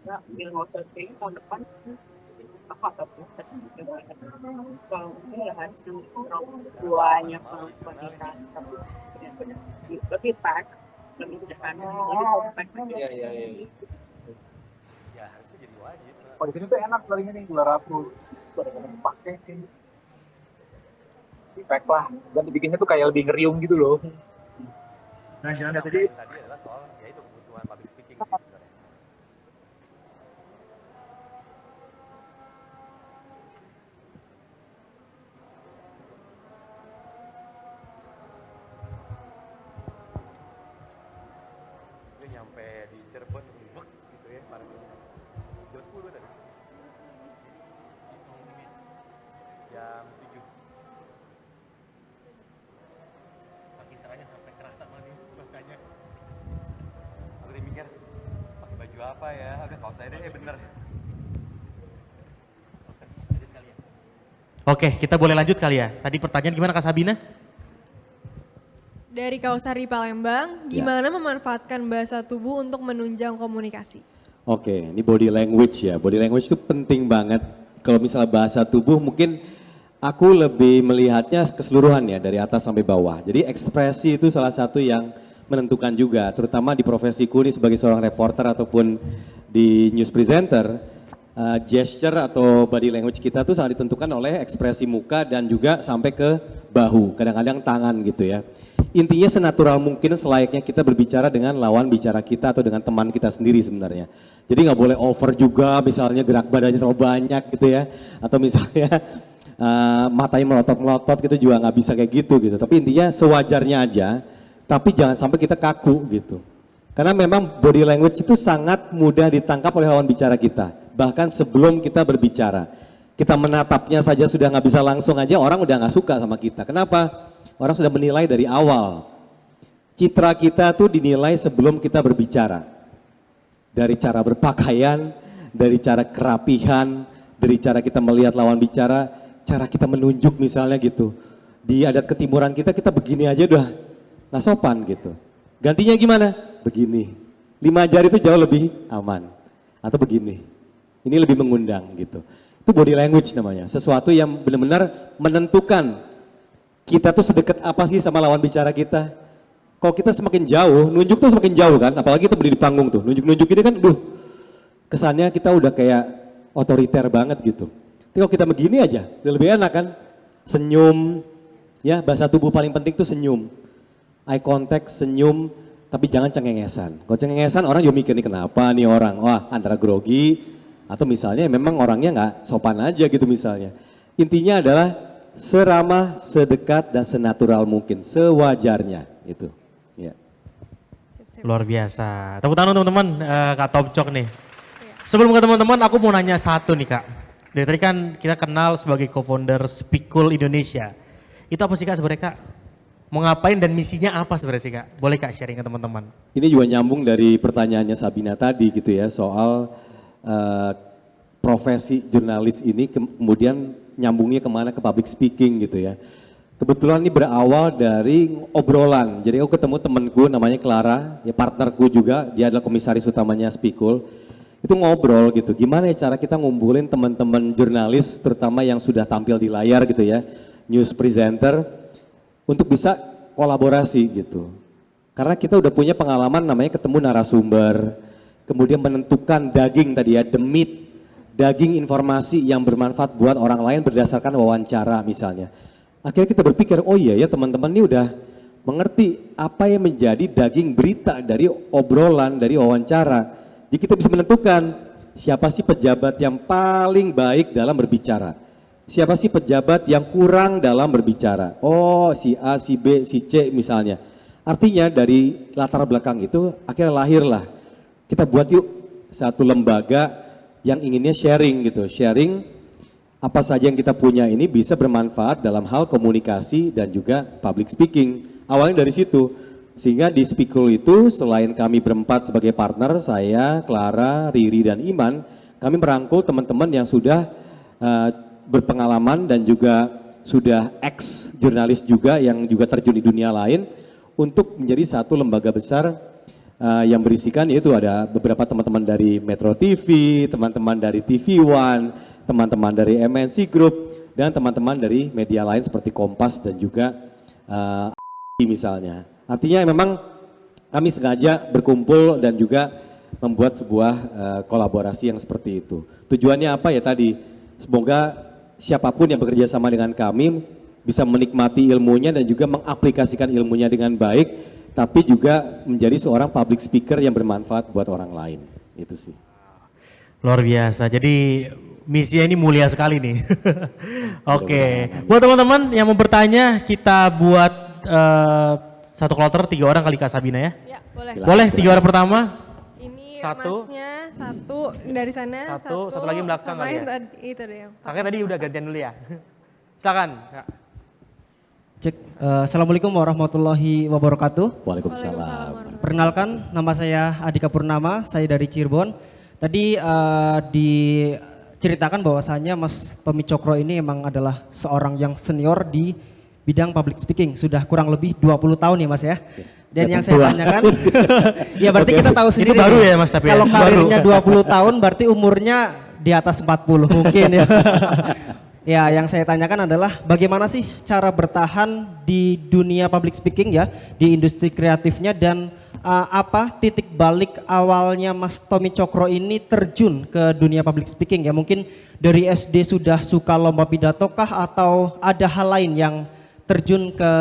ya biar nggak usah kayaknya tahun depan apa tapi kalau ini ya harus duanya kualitas tapi benar-benar lebih pack lebih depan lebih compact. Iya. Oh, di sini tuh enak paling ini 200. Ada yang pakai sih. Pack lah. Dan dibikinnya tuh kayak lebih ngeriung gitu loh. Nah, jangan tadi adalah soal yaitu kebutuhan public speaking sih sebenarnya. Gue nyampe di Cirebon bek gitu ya parkir jam 10 tadi. Jam 7. Saking cerahnya sampai kerasa banget cuacanya. Aku tadi mikir pakai baju apa ya? Udah kaos saya deh bener. Oke, lanjut kali ya. Oke, kita boleh lanjut kali ya. Tadi pertanyaan gimana Kak Sabina? Dari Kausari Palembang, gimana memanfaatkan bahasa tubuh untuk menunjang komunikasi? Oke, ini body language ya. Body language itu penting banget. Kalau misalnya bahasa tubuh mungkin aku lebih melihatnya keseluruhan ya, dari atas sampai bawah. Jadi ekspresi itu salah satu yang menentukan juga, terutama di profesiku ini sebagai seorang reporter ataupun di news presenter. Gesture atau body language kita tuh sangat ditentukan oleh ekspresi muka dan juga sampai ke bahu, kadang-kadang tangan gitu ya. Intinya senatural mungkin selayaknya kita berbicara dengan lawan bicara kita atau dengan teman kita sendiri sebenarnya. Jadi nggak boleh over juga, misalnya gerak badannya terlalu banyak gitu ya, atau misalnya matanya melotot-melotot gitu juga nggak bisa kayak gitu. Tapi intinya sewajarnya aja, tapi jangan sampai kita kaku gitu. Karena memang body language itu sangat mudah ditangkap oleh lawan bicara kita. Bahkan sebelum kita berbicara, kita menatapnya saja sudah nggak bisa langsung aja, orang udah nggak suka sama kita. Kenapa? Orang sudah menilai dari awal. Citra kita tuh dinilai sebelum kita berbicara. Dari cara berpakaian, dari cara kerapihan, dari cara kita melihat lawan bicara, cara kita menunjuk misalnya gitu. Di adat ketimuran kita begini aja udah nggak sopan gitu. Gantinya gimana? Begini. 5 jari itu jauh lebih aman. Atau begini. Ini lebih mengundang gitu. Itu body language namanya. Sesuatu yang benar-benar menentukan kita tuh sedekat apa sih sama lawan bicara kita. Kalau kita semakin jauh, nunjuk tuh semakin jauh kan. Apalagi kita berdiri di panggung tuh. Nunjuk-nunjuk ini kan, kesannya kita udah kayak otoriter banget gitu. Tapi kalau kita begini aja, udah lebih enak kan. Senyum, ya bahasa tubuh paling penting tuh senyum. Eye contact, senyum, tapi jangan cengengesan. Kalau cengengesan orang juga mikir nih kenapa nih orang. Wah antara grogi, atau misalnya memang orangnya nggak sopan aja gitu misalnya. Intinya adalah seramah, sedekat, dan senatural mungkin, sewajarnya itu. Ya. Luar biasa. Tepuk tangan teman-teman, Kak Tom Cok nih. Sebelum ke teman-teman, aku mau nanya satu nih Kak. Dari tadi kan kita kenal sebagai co-founder Speakul Indonesia. Itu apa sih Kak sebenarnya Kak? Mau ngapain dan misinya apa sebenarnya sih Kak? Boleh Kak sharing ke teman-teman? Ini juga nyambung dari pertanyaannya Sabina tadi gitu ya, soal profesi jurnalis ini kemudian nyambungnya kemana ke public speaking gitu ya. Kebetulan ini berawal dari obrolan. Jadi aku ketemu temanku namanya Clara, ya partnerku juga, dia adalah komisaris utamanya Speakul. Itu ngobrol gitu, gimana ya cara kita ngumpulin teman-teman jurnalis terutama yang sudah tampil di layar gitu ya, news presenter untuk bisa kolaborasi gitu. Karena kita udah punya pengalaman namanya ketemu narasumber, kemudian menentukan daging tadi ya, the meat, daging informasi yang bermanfaat buat orang lain berdasarkan wawancara misalnya. Akhirnya kita berpikir, oh iya ya teman-teman ini udah mengerti apa yang menjadi daging berita dari obrolan, dari wawancara. Jadi kita bisa menentukan siapa sih pejabat yang paling baik dalam berbicara. Siapa sih pejabat yang kurang dalam berbicara. Oh si A, si B, si C misalnya. Artinya dari latar belakang itu akhirnya lahirlah. Kita buat yuk satu lembaga yang inginnya sharing gitu, sharing apa saja yang kita punya ini bisa bermanfaat dalam hal komunikasi dan juga public speaking. Awalnya dari situ, sehingga di Speakul itu selain kami berempat sebagai partner, saya, Clara, Riri, dan Iman, kami merangkul teman-teman yang sudah berpengalaman dan juga sudah ex-jurnalis juga yang juga terjun di dunia lain untuk menjadi satu lembaga besar yang berisikan yaitu ada beberapa teman-teman dari Metro TV, teman-teman dari TV One, teman-teman dari MNC Group, dan teman-teman dari media lain seperti Kompas dan juga misalnya. Artinya memang kami sengaja berkumpul dan juga membuat sebuah kolaborasi yang seperti itu. Tujuannya apa ya tadi? Semoga siapapun yang bekerja sama dengan kami bisa menikmati ilmunya dan juga mengaplikasikan ilmunya dengan baik, tapi juga menjadi seorang public speaker yang bermanfaat buat orang lain. Itu sih. Luar biasa. Jadi misinya ini mulia sekali nih. Oke. Buat teman-teman yang mau bertanya, kita buat satu kloter 3 orang kali Kak Sabina ya. Ya, boleh. Boleh 3 orang pertama. Ini Satu. masnya satu dari sana, Satu lagi belakang sama kali yang ya? tadi, itu deh. yang Kakaknya tadi udah gantian dulu ya. Silakan. Kak. Cek. Assalamualaikum warahmatullahi wabarakatuh. Waalaikumsalam. warahmatullahi Perkenalkan, nama saya Adika Purnama, saya dari Cirebon. Tadi diceritakan bahwasanya Mas Tommy Cokro ini emang adalah seorang yang senior di bidang public speaking. Sudah kurang lebih 20 tahun ya Mas ya. Dan yang saya tanyakan, ya berarti kita tahu sendiri. Itu baru nih, ya Mas tapi ya? kalau Baru. karirnya 20 tahun berarti umurnya di atas 40 mungkin ya. Ya, yang saya tanyakan adalah bagaimana sih cara bertahan di dunia public speaking ya, di industri kreatifnya, dan apa titik balik awalnya Mas Tommy Cokro ini terjun ke dunia public speaking ya? Mungkin dari SD sudah suka lomba pidato kah atau ada hal lain yang terjun ke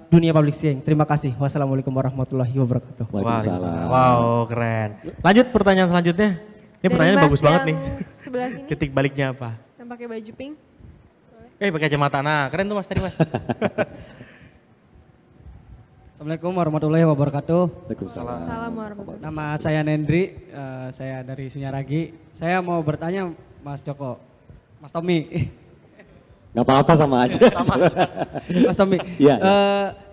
dunia public speaking? Terima kasih. Wassalamualaikum warahmatullahi wabarakatuh. Waalaikumsalam. Wow, keren. Lanjut pertanyaan selanjutnya. Ini Dari pertanyaannya Mas bagus banget yang nih. Sebelah sini, Titik baliknya apa? yang pakai baju pink. Pakai kacamata. Nah, keren tuh Mas tadi Mas. Assalamualaikum warahmatullahi wabarakatuh. Waalaikumsalam. Salam warahmatullahi. Nama saya Nendri, saya dari Sunyaragi. Saya mau bertanya Mas Joko, Mas Tommy. Gak apa-apa sama aja. Mas Tommy, Iya,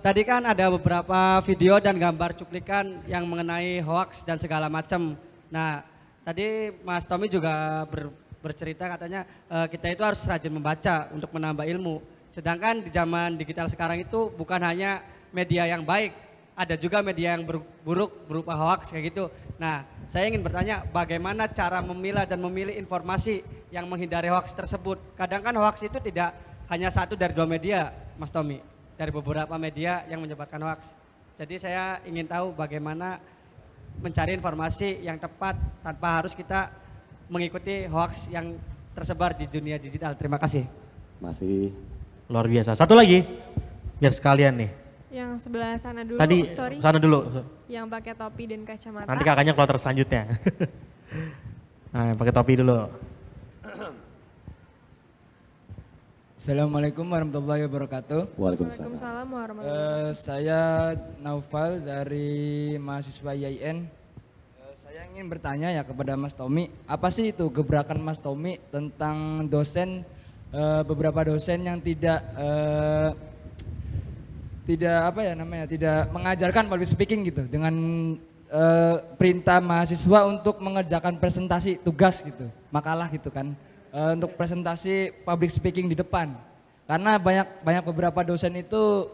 tadi kan ada beberapa video dan gambar cuplikan yang mengenai hoax dan segala macam. Nah, tadi Mas Tommy juga bercerita katanya kita itu harus rajin membaca untuk menambah ilmu. Sedangkan di zaman digital sekarang itu bukan hanya media yang baik, ada juga media yang buruk berupa hoax kayak gitu. Nah, saya ingin bertanya bagaimana cara memilah dan memilih informasi yang menghindari hoax tersebut. Kadang kan hoax itu tidak hanya 1 dari 2 media, Mas Tommy, dari beberapa media yang menyebarkan hoax. Jadi saya ingin tahu bagaimana mencari informasi yang tepat tanpa harus kita mengikuti hoax yang tersebar di dunia digital. Terima kasih. Masih. Luar biasa. Satu lagi, biar sekalian nih. Yang sebelah sana dulu, Tadi sorry. sana dulu. Yang pakai topi dan kacamata. Nanti kakaknya kloter selanjutnya. Nah, pakai topi dulu. Assalamualaikum warahmatullahi wabarakatuh. Waalaikumsalam. Waalaikumsalam warahmatullahi wabarakatuh. Saya Naufal dari mahasiswa IAIN. Saya ingin bertanya ya kepada Mas Tommy, apa sih itu gebrakan Mas Tommy tentang dosen, beberapa dosen yang tidak tidak mengajarkan public speaking gitu dengan perintah mahasiswa untuk mengerjakan presentasi tugas gitu, makalah gitu kan, untuk presentasi public speaking di depan. Karena banyak beberapa dosen itu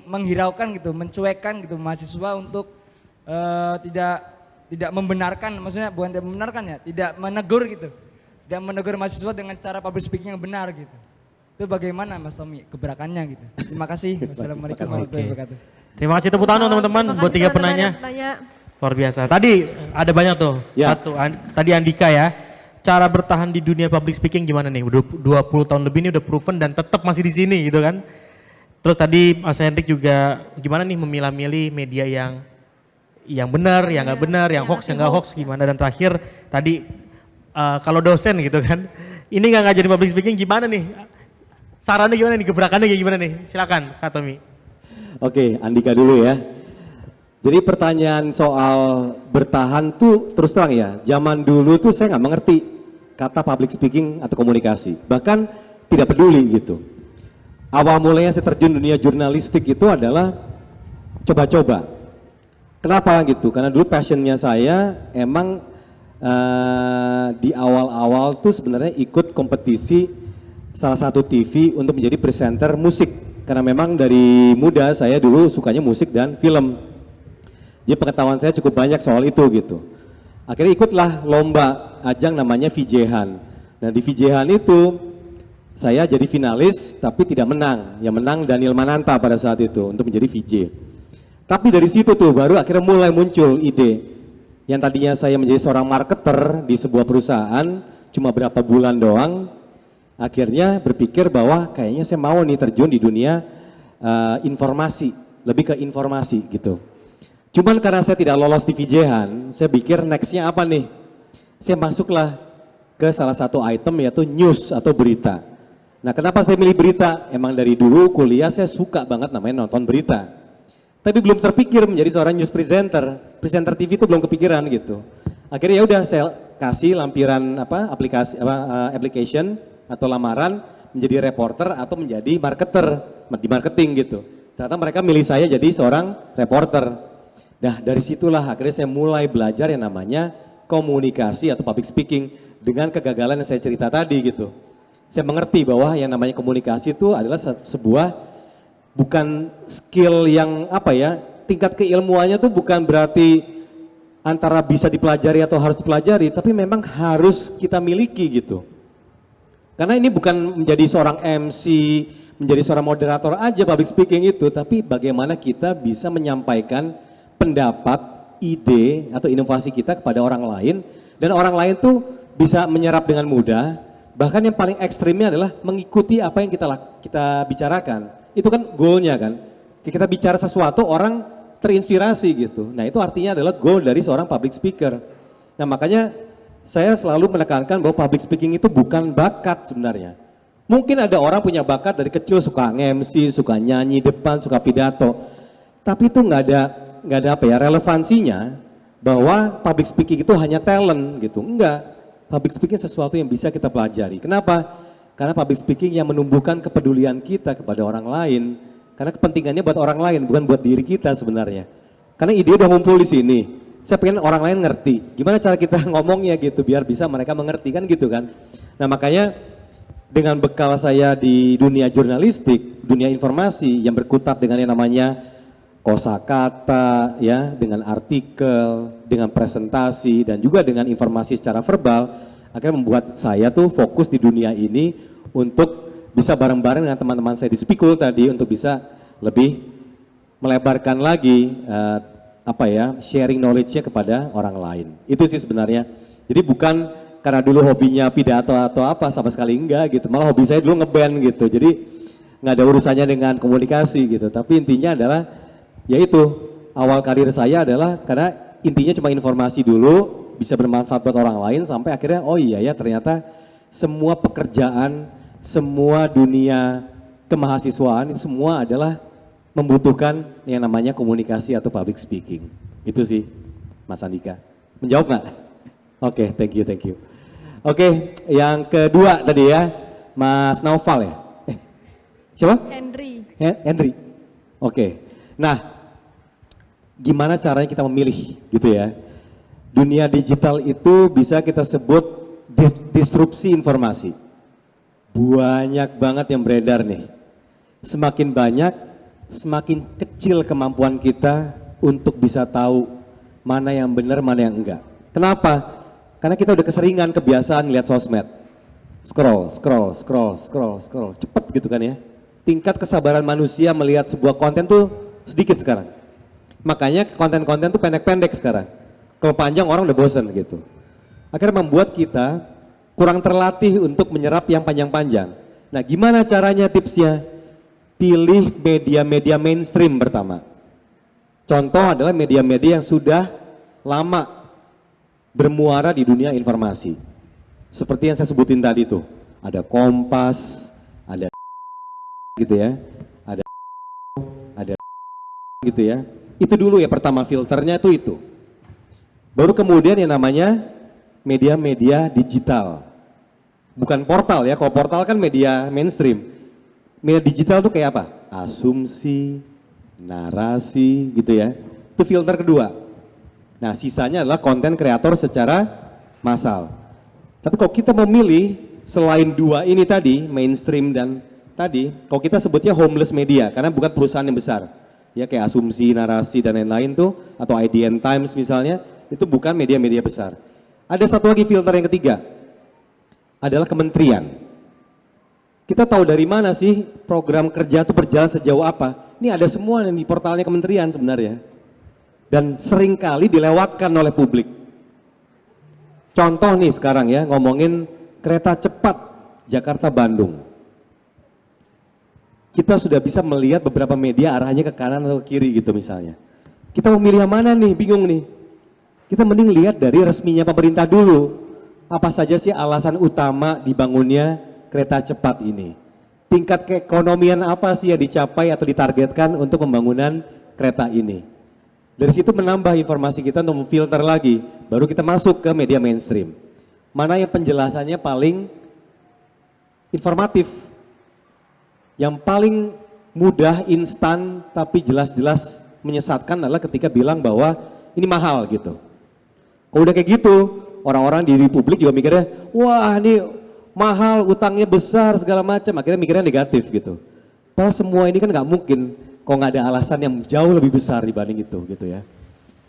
menghiraukan gitu, mencuekkan gitu mahasiswa untuk tidak membenarkan, maksudnya bukan tidak membenarkan ya, tidak menegur gitu, tidak menegur mahasiswa dengan cara public speaking yang benar gitu. Itu bagaimana Mas Tommy gebrakannya gitu. Terima kasih. Wassalamualaikum warahmatullahi wabarakatuh. Terima kasih tepuk tangan teman-teman Terima buat kasih 3 penanya. Luar biasa. Tadi ada banyak tuh. Ya. Tadi Andika ya. Cara bertahan di dunia public speaking gimana nih? Udah 20 tahun lebih ini udah proven dan tetap masih di sini gitu kan. Terus tadi Mas Hendrik juga gimana nih memilah-milih media yang benar, yang nggak benar, yang hoax, yang nggak hoax gimana. Dan terakhir tadi kalau dosen gitu kan, ini nggak ngajarin public speaking gimana nih? Sarannya gimana nih, gebrakannya kayak gimana nih? Silakan Kak Tommy. Oke, Andika dulu ya. Jadi pertanyaan soal bertahan tuh terus terang ya, zaman dulu tuh saya nggak mengerti kata public speaking atau komunikasi, bahkan tidak peduli gitu. Awal mulanya saya terjun dunia jurnalistik itu adalah coba-coba. Kenapa gitu? Karena dulu passionnya saya emang di awal-awal tuh sebenarnya ikut kompetisi salah satu TV untuk menjadi presenter musik. Karena memang dari muda saya dulu sukanya musik dan film. Jadi pengetahuan saya cukup banyak soal itu gitu. Akhirnya ikutlah lomba ajang namanya VJ-Han. Nah di VJ-Han itu saya jadi finalis tapi tidak menang. Yang menang Daniel Mananta pada saat itu untuk menjadi VJ. Tapi dari situ tuh baru akhirnya mulai muncul ide. Yang tadinya saya menjadi seorang marketer di sebuah perusahaan cuma berapa bulan doang. Akhirnya berpikir bahwa kayaknya saya mau nih terjun di dunia informasi. Lebih ke informasi gitu. Cuman karena saya tidak lolos di VJ-Han, saya pikir nextnya apa nih? Saya masuklah ke salah satu item yaitu news atau berita. Nah kenapa saya milih berita? Emang dari dulu kuliah saya suka banget namanya nonton berita. Tapi belum terpikir menjadi seorang news presenter. Presenter TV itu belum kepikiran gitu. Akhirnya ya udah saya kasih lampiran application atau lamaran menjadi reporter atau menjadi marketer di marketing gitu. Ternyata mereka milih saya jadi seorang reporter. Nah dari situlah akhirnya saya mulai belajar yang namanya komunikasi atau public speaking dengan kegagalan yang saya cerita tadi gitu. Saya mengerti bahwa yang namanya komunikasi itu adalah sebuah bukan skill yang apa ya, tingkat keilmuannya tuh bukan berarti antara bisa dipelajari atau harus dipelajari, tapi memang harus kita miliki gitu. Karena ini bukan menjadi seorang MC, menjadi seorang moderator aja public speaking itu, tapi bagaimana kita bisa menyampaikan pendapat, ide atau inovasi kita kepada orang lain dan orang lain tuh bisa menyerap dengan mudah. Bahkan yang paling ekstrimnya adalah mengikuti apa yang kita bicarakan. Itu kan goalnya kan. Kita bicara sesuatu orang terinspirasi gitu. Nah itu artinya adalah goal dari seorang public speaker. Nah makanya saya selalu menekankan bahwa public speaking itu bukan bakat sebenarnya. Mungkin ada orang punya bakat dari kecil suka nge-MC, suka nyanyi depan, suka pidato. Tapi itu nggak ada apa ya relevansinya bahwa public speaking itu hanya talent gitu. Enggak. Public speaking sesuatu yang bisa kita pelajari. Kenapa? Karena public speaking yang menumbuhkan kepedulian kita kepada orang lain. Karena kepentingannya buat orang lain, bukan buat diri kita sebenarnya. Karena ide udah ngumpul di sini. Saya pengen orang lain ngerti. Gimana cara kita ngomongnya gitu biar bisa mereka mengerti kan gitu kan. Nah makanya dengan bekal saya di dunia jurnalistik, dunia informasi yang berkutat dengan yang namanya kosakata ya, dengan artikel, dengan presentasi dan juga dengan informasi secara verbal, akhirnya membuat saya tuh fokus di dunia ini untuk bisa bareng-bareng dengan teman-teman saya di Spikul tadi untuk bisa lebih melebarkan lagi sharing knowledge-nya kepada orang lain. Itu sih sebenarnya. Jadi bukan karena dulu hobinya pidato atau apa, sama sekali enggak gitu. Malah hobi saya dulu ngeband gitu. Jadi nggak ada urusannya dengan komunikasi gitu. Tapi intinya adalah yaitu awal karir saya adalah karena intinya cuma informasi dulu bisa bermanfaat buat orang lain sampai akhirnya oh iya ya ternyata semua pekerjaan, semua dunia kemahasiswaan itu semua adalah membutuhkan yang namanya komunikasi atau public speaking. Itu sih Mas Andika. Menjawab nggak? Oke, thank you. Oke, yang kedua tadi ya Mas Naufal ya? Siapa? Henry. Henry. Oke. Nah, gimana caranya kita memilih gitu ya. Dunia digital itu bisa kita sebut disrupsi informasi. Banyak banget yang beredar nih. Semakin banyak, semakin kecil kemampuan kita untuk bisa tahu mana yang benar, mana yang enggak. Kenapa? Karena kita udah keseringan kebiasaan lihat sosmed. Scroll. Cepet gitu kan ya. Tingkat kesabaran manusia melihat sebuah konten tuh sedikit sekarang. Makanya konten-konten tuh pendek-pendek sekarang. Kalau panjang orang udah bosen gitu. Akhirnya membuat kita kurang terlatih untuk menyerap yang panjang-panjang. Nah gimana caranya tipsnya? Pilih media-media mainstream pertama. Contoh adalah media-media yang sudah lama bermuara di dunia informasi. Seperti yang saya sebutin tadi tuh. Ada Kompas, ada gitu ya. Ada gitu ya, Itu dulu ya pertama filternya tuh itu. Baru kemudian yang namanya media-media digital. Bukan portal ya, kalau portal kan media mainstream. Media digital tuh kayak apa? Asumsi, narasi gitu ya. Itu filter kedua. Nah sisanya adalah konten kreator secara massal. Tapi kalau kita memilih selain dua ini tadi, mainstream dan tadi, kalau kita sebutnya homeless media karena bukan perusahaan yang besar. Ya kayak asumsi, narasi dan lain-lain tuh, atau IDN Times misalnya, itu bukan media-media besar. Ada satu lagi filter yang ketiga, adalah kementerian. Kita tahu dari mana sih program kerja itu berjalan sejauh apa? Ini ada semua di portalnya kementerian sebenarnya. Dan seringkali dilewatkan oleh publik. Contoh nih sekarang ya, ngomongin kereta cepat Jakarta-Bandung. Kita sudah bisa melihat beberapa media arahnya ke kanan atau ke kiri gitu misalnya. Kita mau milih yang mana nih, bingung nih. Kita mending lihat dari resminya pemerintah dulu. Apa saja sih alasan utama dibangunnya kereta cepat ini? Tingkat keekonomian apa sih yang dicapai atau ditargetkan untuk pembangunan kereta ini? Dari situ menambah informasi kita untuk memfilter lagi, baru kita masuk ke media mainstream. Mana yang penjelasannya paling informatif, yang paling mudah, instan, tapi jelas-jelas menyesatkan adalah ketika bilang bahwa ini mahal gitu. Kalau udah kayak gitu, orang-orang di publik juga mikirnya, wah ini mahal, utangnya besar segala macam, akhirnya mikirnya negatif gitu. Padahal semua ini kan nggak mungkin, kalau nggak ada alasan yang jauh lebih besar dibanding itu gitu ya.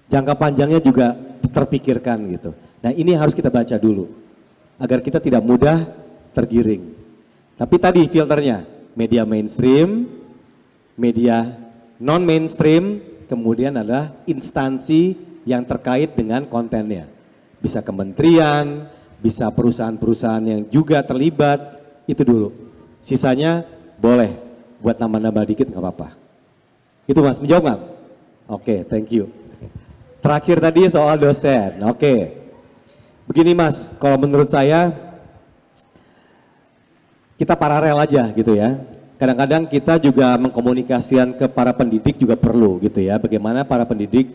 Jangka panjangnya juga terpikirkan gitu. Nah ini harus kita baca dulu, agar kita tidak mudah tergiring. Tapi tadi filternya, media mainstream, media non-mainstream, kemudian adalah instansi yang terkait dengan kontennya. Bisa kementerian, bisa perusahaan-perusahaan yang juga terlibat, itu dulu. Sisanya boleh buat nambah-nambah dikit nggak apa-apa. Itu Mas, menjawab nggak? Oke, thank you. Terakhir tadi soal dosen, oke. Begini Mas, kalau menurut saya kita paralel aja gitu ya. Kadang-kadang kita juga mengkomunikasikan ke para pendidik juga perlu gitu ya. Bagaimana para pendidik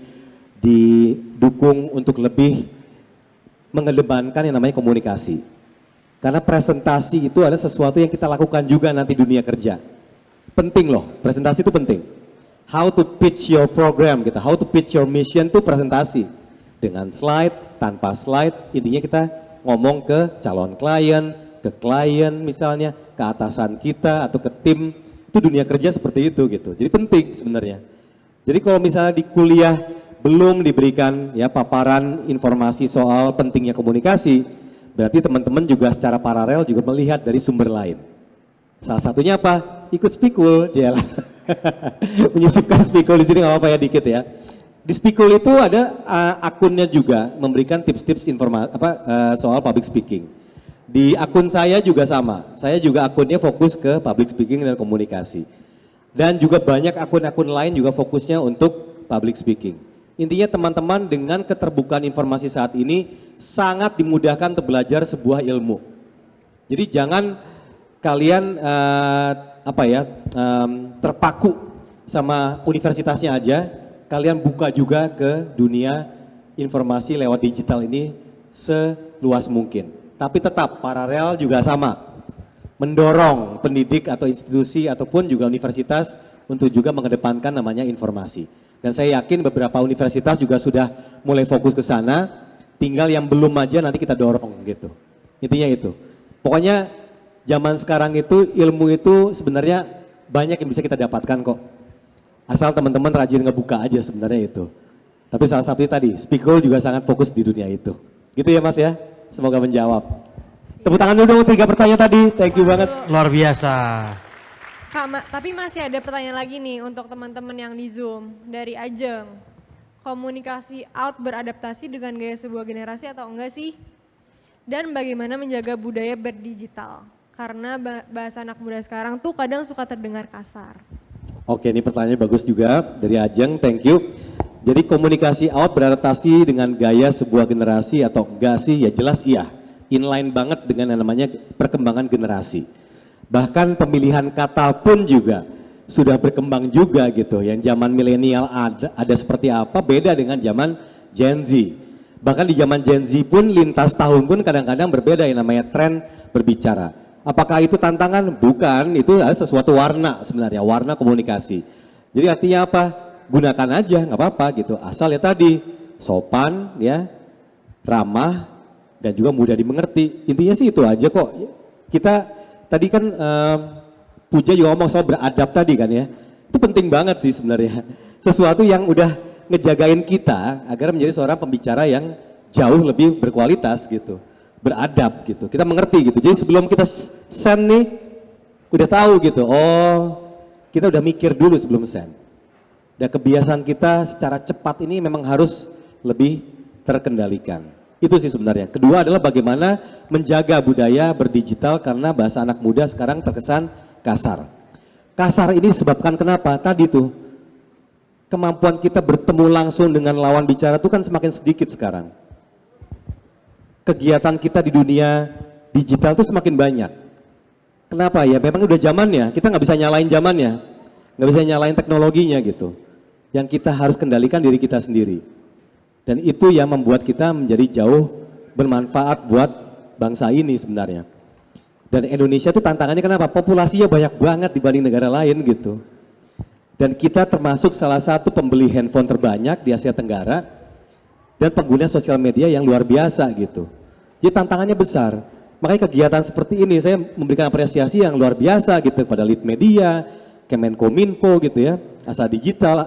didukung untuk lebih mengedepankan yang namanya komunikasi. Karena presentasi itu adalah sesuatu yang kita lakukan juga nanti dunia kerja. Penting loh, presentasi itu penting. How to pitch your program gitu, how to pitch your mission itu presentasi. Dengan slide, tanpa slide, intinya kita ngomong ke calon klien, ke klien misalnya, ke atasan kita atau ke tim, itu dunia kerja seperti itu gitu. Jadi penting sebenarnya. Jadi kalau misalnya di kuliah belum diberikan ya paparan informasi soal pentingnya komunikasi, berarti teman-teman juga secara paralel juga melihat dari sumber lain. Salah satunya apa? Ikut Spikul, jelah. Menyisipkan Spikul di sini nggak apa-apa ya dikit ya. Di Spikul itu ada akunnya juga memberikan tips-tips informasi soal public speaking. Di akun saya juga sama. Saya juga akunnya fokus ke public speaking dan komunikasi. Dan juga banyak akun-akun lain juga fokusnya untuk public speaking. Intinya teman-teman dengan keterbukaan informasi saat ini sangat dimudahkan untuk belajar sebuah ilmu. Jadi jangan kalian terpaku sama universitasnya aja, kalian buka juga ke dunia informasi lewat digital ini seluas mungkin. Tapi tetap paralel juga sama, mendorong pendidik atau institusi ataupun juga universitas untuk juga mengedepankan namanya informasi. Dan saya yakin beberapa universitas juga sudah mulai fokus ke sana, tinggal yang belum aja nanti kita dorong gitu. Intinya itu. Pokoknya zaman sekarang itu ilmu itu sebenarnya banyak yang bisa kita dapatkan kok. Asal teman-teman rajin ngebuka aja sebenarnya itu. Tapi salah satunya tadi, Spikul juga sangat fokus di dunia itu. Gitu ya Mas ya, semoga menjawab. Tepuk tangan dulu dong 3 pertanyaan tadi, thank you banget. Luar biasa. Kak, tapi masih ada pertanyaan lagi nih untuk teman-teman yang di Zoom dari Ajeng. Komunikasi out beradaptasi dengan gaya sebuah generasi atau enggak sih? Dan bagaimana menjaga budaya berdigital? Karena bahasa anak muda sekarang tuh kadang suka terdengar kasar. Oke, ini pertanyaannya bagus juga dari Ajeng, thank you. Jadi komunikasi out beradaptasi dengan gaya sebuah generasi atau enggak sih? Ya jelas iya, inline banget dengan yang namanya perkembangan generasi. Bahkan pemilihan kata pun juga sudah berkembang juga gitu. Yang zaman milenial ada seperti apa, beda dengan zaman Gen Z. Bahkan di zaman Gen Z pun lintas tahun pun kadang-kadang berbeda yang namanya tren berbicara. Apakah itu tantangan? Bukan, itu adalah sesuatu warna sebenarnya, warna komunikasi. Jadi artinya apa? Gunakan aja, nggak apa-apa gitu. Asal ya tadi, sopan ya, ramah, dan juga mudah dimengerti. Intinya sih itu aja kok. Kita tadi kan Puja juga ngomong soal beradab tadi kan ya. Itu penting banget sih sebenarnya. Sesuatu yang udah ngejagain kita agar menjadi seorang pembicara yang jauh lebih berkualitas gitu. Beradab gitu. Kita mengerti gitu. Jadi sebelum kita send nih udah tahu gitu. Oh, kita udah mikir dulu sebelum send. Dan kebiasaan kita secara cepat ini memang harus lebih terkendalikan. Itu sih sebenarnya. Kedua adalah bagaimana menjaga budaya berdigital karena bahasa anak muda sekarang terkesan kasar. Kasar ini disebabkan kenapa? Tadi tuh kemampuan kita bertemu langsung dengan lawan bicara itu kan semakin sedikit sekarang. Kegiatan kita di dunia digital tuh semakin banyak. Kenapa ya? Memang udah zamannya. Kita nggak bisa nyalain zamannya, nggak bisa nyalain teknologinya gitu. Yang kita harus kendalikan diri kita sendiri. Dan itu yang membuat kita menjadi jauh bermanfaat buat bangsa ini sebenarnya. Dan Indonesia tuh tantangannya kenapa? Populasinya banyak banget dibanding negara lain gitu. Dan kita termasuk salah satu pembeli handphone terbanyak di Asia Tenggara dan pengguna sosial media yang luar biasa gitu. Jadi tantangannya besar. Makanya kegiatan seperti ini saya memberikan apresiasi yang luar biasa gitu kepada Lead Media, Kemenkominfo gitu ya, Asa Digital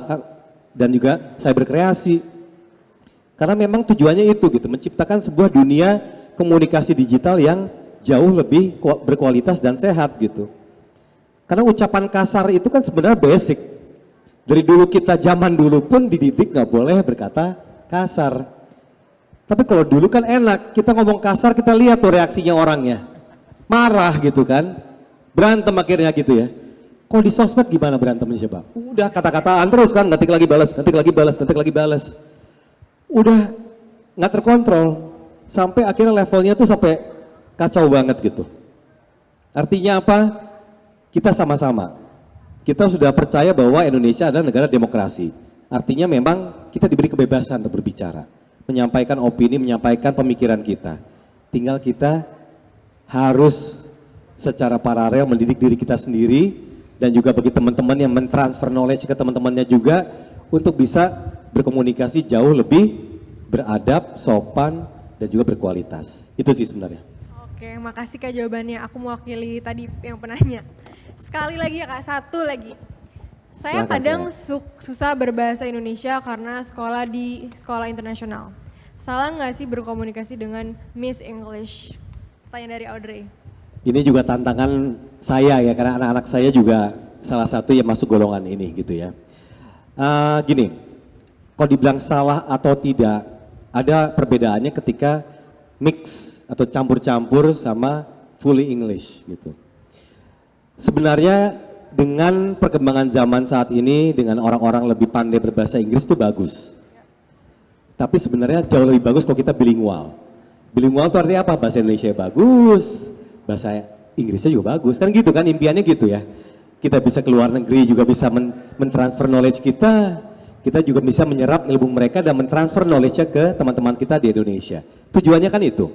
dan juga Cyber Kreasi. Karena memang tujuannya itu gitu, menciptakan sebuah dunia komunikasi digital yang jauh lebih berkualitas dan sehat gitu. Karena ucapan kasar itu kan sebenarnya basic. Dari dulu kita zaman dulu pun dididik nggak boleh berkata kasar. Tapi kalau dulu kan enak, kita ngomong kasar kita lihat tuh reaksinya orangnya. Marah gitu kan, berantem akhirnya gitu ya. Kalau di sosmed gimana berantemnya coba? Udah kata-kataan terus kan, ngetik lagi balas, ngetik lagi balas, ngetik lagi balas. Udah nggak terkontrol, sampai akhirnya levelnya tuh sampai kacau banget gitu. Artinya apa? Kita sama-sama. Kita sudah percaya bahwa Indonesia adalah negara demokrasi. Artinya memang kita diberi kebebasan untuk berbicara, menyampaikan opini, menyampaikan pemikiran kita. Tinggal kita harus secara paralel mendidik diri kita sendiri dan juga bagi teman-teman yang mentransfer knowledge ke teman-temannya juga untuk bisa berkomunikasi jauh lebih beradab, sopan, dan juga berkualitas. Itu sih sebenarnya. Oke, makasih Kak jawabannya. Aku mewakili tadi yang penanya. Sekali lagi ya Kak, satu lagi. Saya kadang susah berbahasa Indonesia karena sekolah di sekolah internasional. Salah nggak sih berkomunikasi dengan Miss English? Tanya dari Audrey. Ini juga tantangan saya ya, karena anak-anak saya juga salah satu yang masuk golongan ini gitu ya. Gini, kalau dibilang salah atau tidak, ada perbedaannya ketika mix atau campur-campur sama fully English gitu. Sebenarnya dengan perkembangan zaman saat ini, dengan orang-orang lebih pandai berbahasa Inggris itu bagus. Tapi sebenarnya jauh lebih bagus kalau kita bilingual. Bilingual itu artinya apa? Bahasa Indonesia bagus, bahasa Inggrisnya juga bagus. Kan gitu kan, impiannya gitu ya. Kita bisa keluar negeri juga bisa mentransfer knowledge kita juga bisa menyerap ilmu mereka dan mentransfer knowledge-nya ke teman-teman kita di Indonesia. Tujuannya kan itu.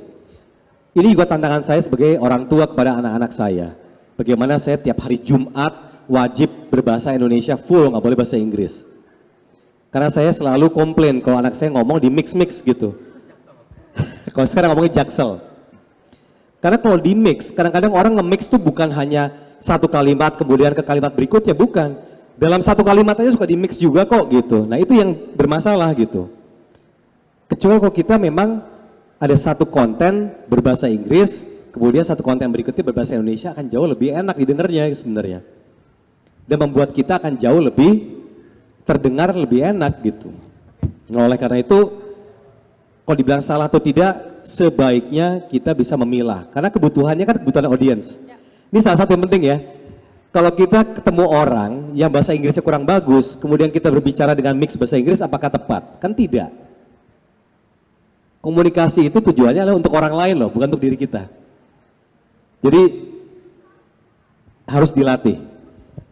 Ini juga tantangan saya sebagai orang tua kepada anak-anak saya. Bagaimana saya tiap hari Jumat wajib berbahasa Indonesia full, nggak boleh bahasa Inggris. Karena saya selalu komplain kalau anak saya ngomong di mix-mix gitu. Kalau sekarang ngomongnya jaksel. Karena kalau di mix, kadang-kadang orang nge-mix tuh bukan hanya satu kalimat kemudian ke kalimat berikutnya, bukan. Dalam satu kalimat aja suka di mix juga kok gitu. Nah itu yang bermasalah gitu. Kecuali kalau kita memang ada satu konten berbahasa Inggris, kemudian satu konten berikutnya berbahasa Indonesia akan jauh lebih enak didengarnya sebenarnya. Dan membuat kita akan jauh lebih terdengar lebih enak gitu. Nah, oleh karena itu, kalau dibilang salah atau tidak, sebaiknya kita bisa memilah. Karena kebutuhannya kan kebutuhan audiens. Ini salah satu yang penting ya. Kalau kita ketemu orang yang bahasa Inggrisnya kurang bagus, kemudian kita berbicara dengan mix bahasa Inggris, apakah tepat? Kan tidak. Komunikasi itu tujuannya adalah untuk orang lain loh, bukan untuk diri kita. Jadi harus dilatih.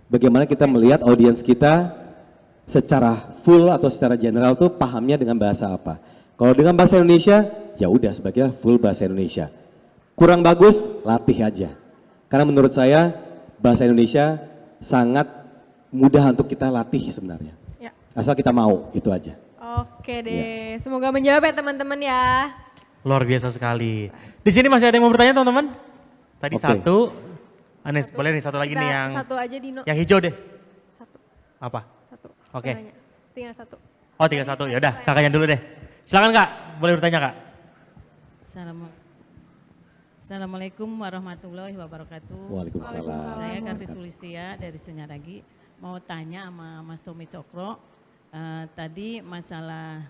Bagaimana kita melihat audiens kita secara full atau secara general tuh pahamnya dengan bahasa apa. Kalau dengan bahasa Indonesia, ya udah sebagai full bahasa Indonesia. Kurang bagus, latih aja. Karena menurut saya bahasa Indonesia sangat mudah untuk kita latih sebenarnya. Ya. Asal kita mau, itu aja. Oke deh, semoga menjawab ya teman-teman ya. Luar biasa sekali. Di sini masih ada yang mau bertanya teman-teman? Tadi Oke. satu. Anis, boleh nih satu lagi Kita nih yang satu aja Dino. yang hijau deh. Satu. Apa? Satu. Oke. Nanya. Tinggal satu. Oh 31, ya udah kakaknya dulu deh. Silakan kak, boleh bertanya kak. Assalamualaikum warahmatullahi wabarakatuh. Waalaikumsalam. Saya Karti Sulistia dari Sunyaragi. Mau tanya sama Mas Tommy Cokro, tadi masalah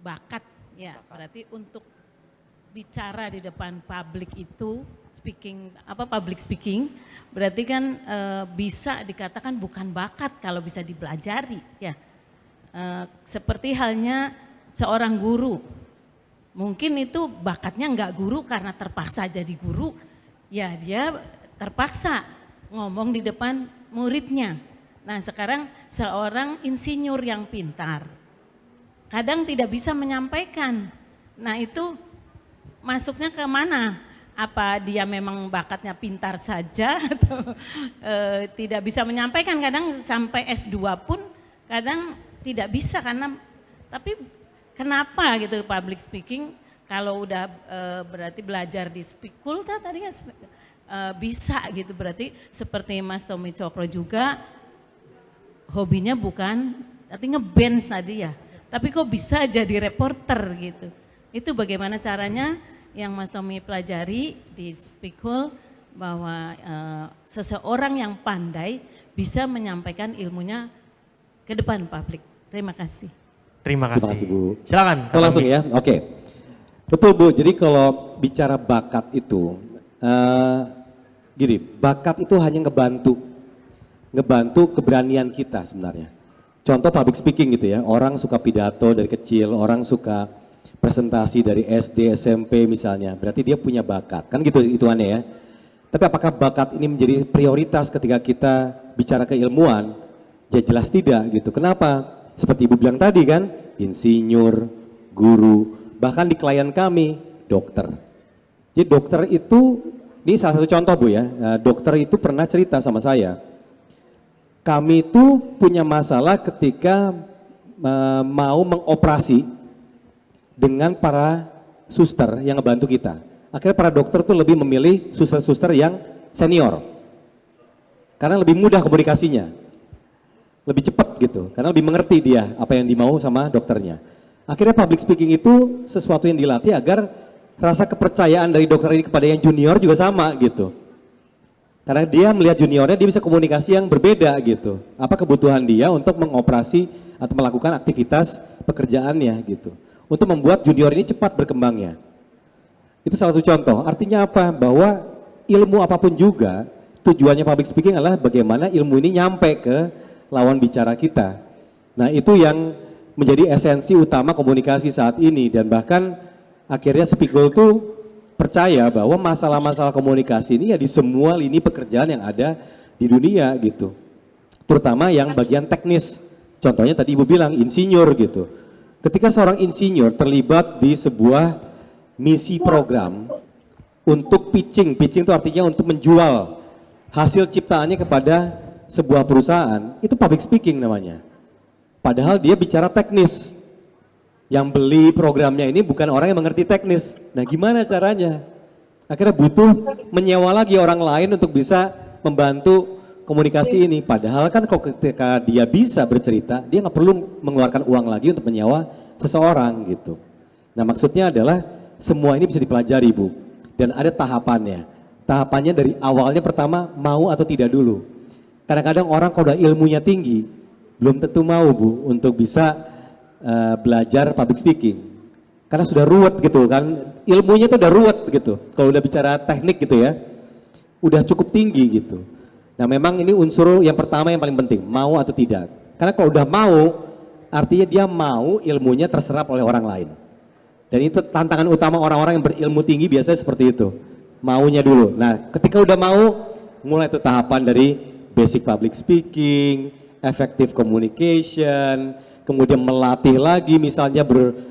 bakat, ya berarti untuk bicara di depan publik itu public speaking, berarti kan bisa dikatakan bukan bakat kalau bisa dipelajari, ya. Seperti halnya seorang guru, mungkin itu bakatnya enggak guru karena terpaksa jadi guru, ya dia terpaksa ngomong di depan muridnya. Nah sekarang seorang insinyur yang pintar, kadang tidak bisa menyampaikan. Nah itu masuknya ke mana? Apa dia memang bakatnya pintar saja atau tidak bisa menyampaikan, kadang sampai S2 pun kadang tidak bisa karena, tapi kenapa gitu public speaking kalau udah berarti belajar di Speakul tadi kan bisa gitu, berarti seperti Mas Tommy Cokro juga hobinya bukan tapi ngeband tadi ya, tapi kok bisa jadi reporter gitu. Itu bagaimana caranya yang Mas Tommy pelajari di Speakul bahwa seseorang yang pandai bisa menyampaikan ilmunya ke depan publik. Terima kasih. Terima kasih. Terima kasih Bu. Silakan. Oh, langsung ya, oke. Betul Bu, jadi kalau bicara bakat itu, gini, bakat itu hanya ngebantu keberanian kita sebenarnya. Contoh public speaking gitu ya, orang suka pidato dari kecil, orang suka presentasi dari SD, SMP misalnya, berarti dia punya bakat, kan gitu hitungannya ya. Tapi apakah bakat ini menjadi prioritas ketika kita bicara keilmuan? Ya jelas tidak gitu, kenapa? Seperti Ibu bilang tadi kan, insinyur, guru, bahkan di klien kami, dokter. Jadi dokter itu, ini salah satu contoh Bu ya, dokter itu pernah cerita sama saya, kami itu punya masalah ketika mau mengoperasi dengan para suster yang ngebantu kita. Akhirnya para dokter tuh lebih memilih suster-suster yang senior, karena lebih mudah komunikasinya, lebih cepat gitu, karena lebih mengerti dia apa yang dimau sama dokternya. Akhirnya public speaking itu sesuatu yang dilatih agar rasa kepercayaan dari dokter ini kepada yang junior juga sama gitu. Karena dia melihat juniornya, dia bisa komunikasi yang berbeda gitu. Apa kebutuhan dia untuk mengoperasi atau melakukan aktivitas pekerjaannya gitu. Untuk membuat junior ini cepat berkembangnya. Itu salah satu contoh. Artinya apa? Bahwa ilmu apapun juga, tujuannya public speaking adalah bagaimana ilmu ini nyampe ke lawan bicara kita. Nah itu yang menjadi esensi utama komunikasi saat ini, dan bahkan akhirnya Speakul tuh percaya bahwa masalah-masalah komunikasi ini ya di semua lini pekerjaan yang ada di dunia gitu, terutama yang bagian teknis. Contohnya tadi Ibu bilang insinyur gitu, ketika seorang insinyur terlibat di sebuah misi program untuk pitching itu artinya untuk menjual hasil ciptaannya kepada sebuah perusahaan, itu public speaking namanya. Padahal dia bicara teknis, yang beli programnya ini bukan orang yang mengerti teknis. Nah gimana caranya? Akhirnya butuh menyewa lagi orang lain untuk bisa membantu komunikasi ini. Padahal kan kalau ketika dia bisa bercerita, dia nggak perlu mengeluarkan uang lagi untuk menyewa seseorang gitu. Nah maksudnya adalah semua ini bisa dipelajari Bu, dan ada tahapannya. Tahapannya dari awalnya pertama mau atau tidak dulu. Kadang-kadang orang kalau udah ilmunya tinggi, belum tentu mau Bu untuk bisa belajar public speaking. Karena sudah ruwet gitu kan, ilmunya tuh udah ruwet gitu. Kalau udah bicara teknik gitu ya, udah cukup tinggi gitu. Nah memang ini unsur yang pertama yang paling penting, mau atau tidak. Karena kalau udah mau, artinya dia mau ilmunya terserap oleh orang lain. Dan itu tantangan utama orang-orang yang berilmu tinggi biasanya seperti itu. Maunya dulu. Nah ketika udah mau, mulai tuh tahapan dari basic public speaking, effective communication, kemudian melatih lagi misalnya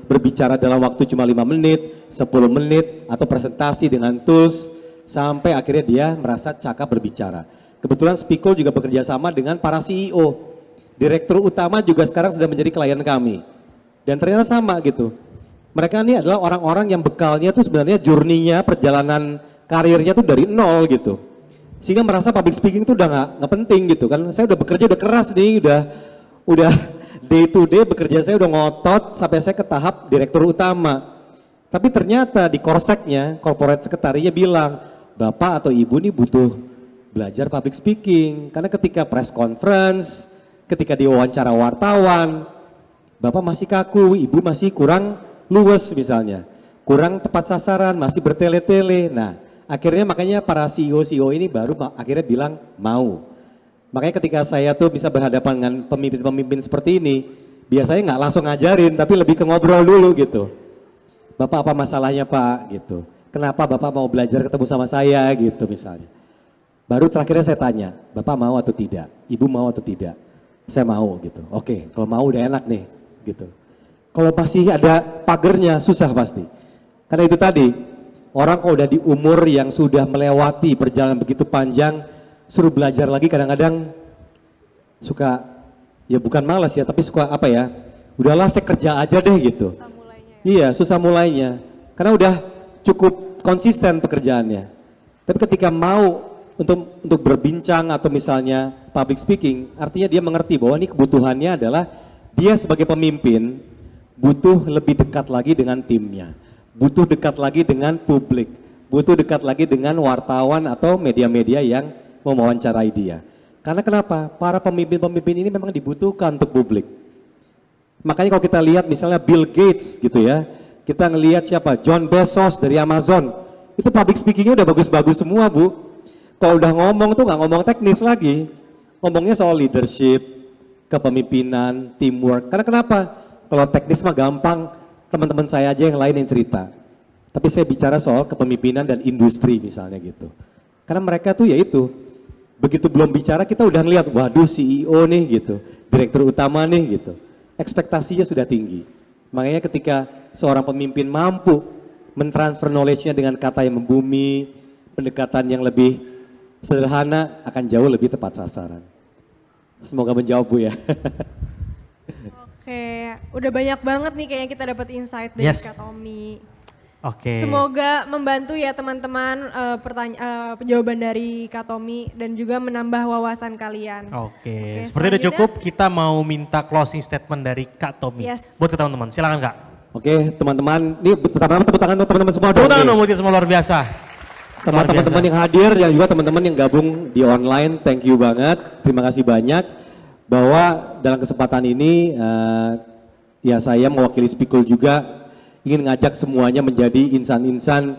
berbicara dalam waktu cuma 5 menit, 10 menit, atau presentasi dengan tools, sampai akhirnya dia merasa cakap berbicara. Kebetulan Speakol juga bekerja sama dengan para CEO. Direktur utama juga sekarang sudah menjadi klien kami. Dan ternyata sama gitu. Mereka ini adalah orang-orang yang bekalnya tuh sebenarnya journey-nya, perjalanan karirnya tuh dari nol gitu. Sehingga merasa public speaking tuh udah nggak penting gitu kan. Saya udah bekerja udah keras nih, udah day to day bekerja saya udah ngotot sampai saya ke tahap direktur utama. Tapi ternyata di korseknya, corporate sekretarinya bilang, Bapak atau Ibu nih butuh belajar public speaking. Karena ketika press conference, ketika diwawancara wartawan, Bapak masih kaku, Ibu masih kurang luwes misalnya. Kurang tepat sasaran, masih bertele-tele. Nah, akhirnya makanya para CEO ini baru akhirnya bilang mau. Makanya ketika saya tuh bisa berhadapan dengan pemimpin-pemimpin seperti ini, biasanya nggak langsung ngajarin, tapi lebih ke ngobrol dulu gitu. Bapak apa masalahnya Pak gitu. Kenapa Bapak mau belajar ketemu sama saya gitu misalnya. Baru terakhirnya saya tanya, Bapak mau atau tidak? Ibu mau atau tidak? Saya mau gitu. Oke, kalau mau udah enak nih gitu. Kalau masih ada pagernya susah pasti. Karena itu tadi, orang kalau udah di umur yang sudah melewati perjalanan begitu panjang, suruh belajar lagi kadang-kadang suka, ya bukan malas ya, tapi suka apa ya, udahlah saya kerja aja deh gitu. Susah mulainya. Iya, susah mulainya. Karena udah cukup konsisten pekerjaannya. Tapi ketika mau untuk berbincang atau misalnya public speaking, artinya dia mengerti bahwa ini kebutuhannya adalah dia sebagai pemimpin butuh lebih dekat lagi dengan timnya, butuh dekat lagi dengan publik, butuh dekat lagi dengan wartawan atau media-media yang mewawancarai dia. Karena kenapa? Para pemimpin-pemimpin ini memang dibutuhkan untuk publik. Makanya kalau kita lihat misalnya Bill Gates gitu ya, kita ngelihat siapa? John Bezos dari Amazon, itu public speakingnya udah bagus-bagus semua Bu. Kalau udah ngomong tuh nggak ngomong teknis lagi, ngomongnya soal leadership, kepemimpinan, teamwork. Karena kenapa? Kalau teknis mah gampang, teman-teman saya aja yang lain yang cerita. Tapi saya bicara soal kepemimpinan dan industri misalnya gitu. Karena mereka tuh ya itu, begitu belum bicara kita udah ngeliat, waduh CEO nih gitu, direktur utama nih gitu. Ekspektasinya sudah tinggi. Makanya ketika seorang pemimpin mampu mentransfer knowledge-nya dengan kata yang membumi, pendekatan yang lebih sederhana, akan jauh lebih tepat sasaran. Semoga menjawab Bu ya. Oke, udah banyak banget nih kayaknya kita dapat insight dari Kak Tommy. Oke. Semoga membantu ya teman-teman jawaban dari Kak Tommy dan juga menambah wawasan kalian. Oke, seperti udah cukup, kita mau minta closing statement dari Kak Tommy. Yes. Buat ke teman-teman, silakan Kak. Oke teman-teman, ini pertama tepuk tangan untuk teman-teman semua. Tepuk tangan dong buat semua, luar biasa. Sama teman-teman yang hadir dan juga teman-teman yang gabung di online, thank you banget, terima kasih banyak. Bahwa dalam kesempatan ini ya saya mewakili Speakol juga ingin ngajak semuanya menjadi insan-insan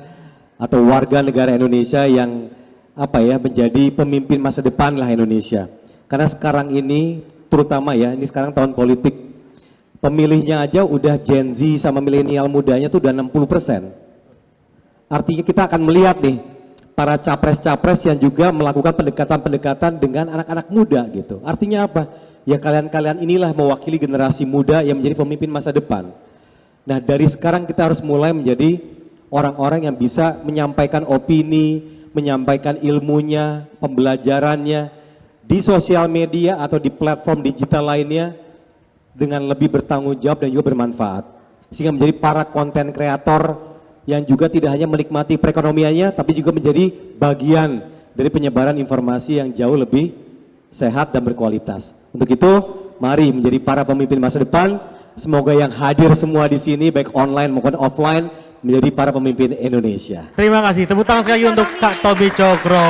atau warga negara Indonesia yang apa ya, menjadi pemimpin masa depan lah Indonesia. Karena sekarang ini terutama ya, ini sekarang tahun politik, pemilihnya aja udah Gen Z sama milenial mudanya tuh udah 60%. Artinya kita akan melihat nih para capres-capres yang juga melakukan pendekatan-pendekatan dengan anak-anak muda gitu. Artinya apa? Ya kalian-kalian inilah mewakili generasi muda yang menjadi pemimpin masa depan. Nah dari sekarang kita harus mulai menjadi orang-orang yang bisa menyampaikan opini, menyampaikan ilmunya, pembelajarannya di sosial media atau di platform digital lainnya dengan lebih bertanggung jawab dan juga bermanfaat. Sehingga menjadi para konten kreator yang juga tidak hanya menikmati perekonomiannya, tapi juga menjadi bagian dari penyebaran informasi yang jauh lebih sehat dan berkualitas. Untuk itu, mari menjadi para pemimpin masa depan. Semoga yang hadir semua di sini, baik online maupun offline, menjadi para pemimpin Indonesia. Terima kasih, tepuk tangan sekali lagi untuk Kak Tommy Cokro.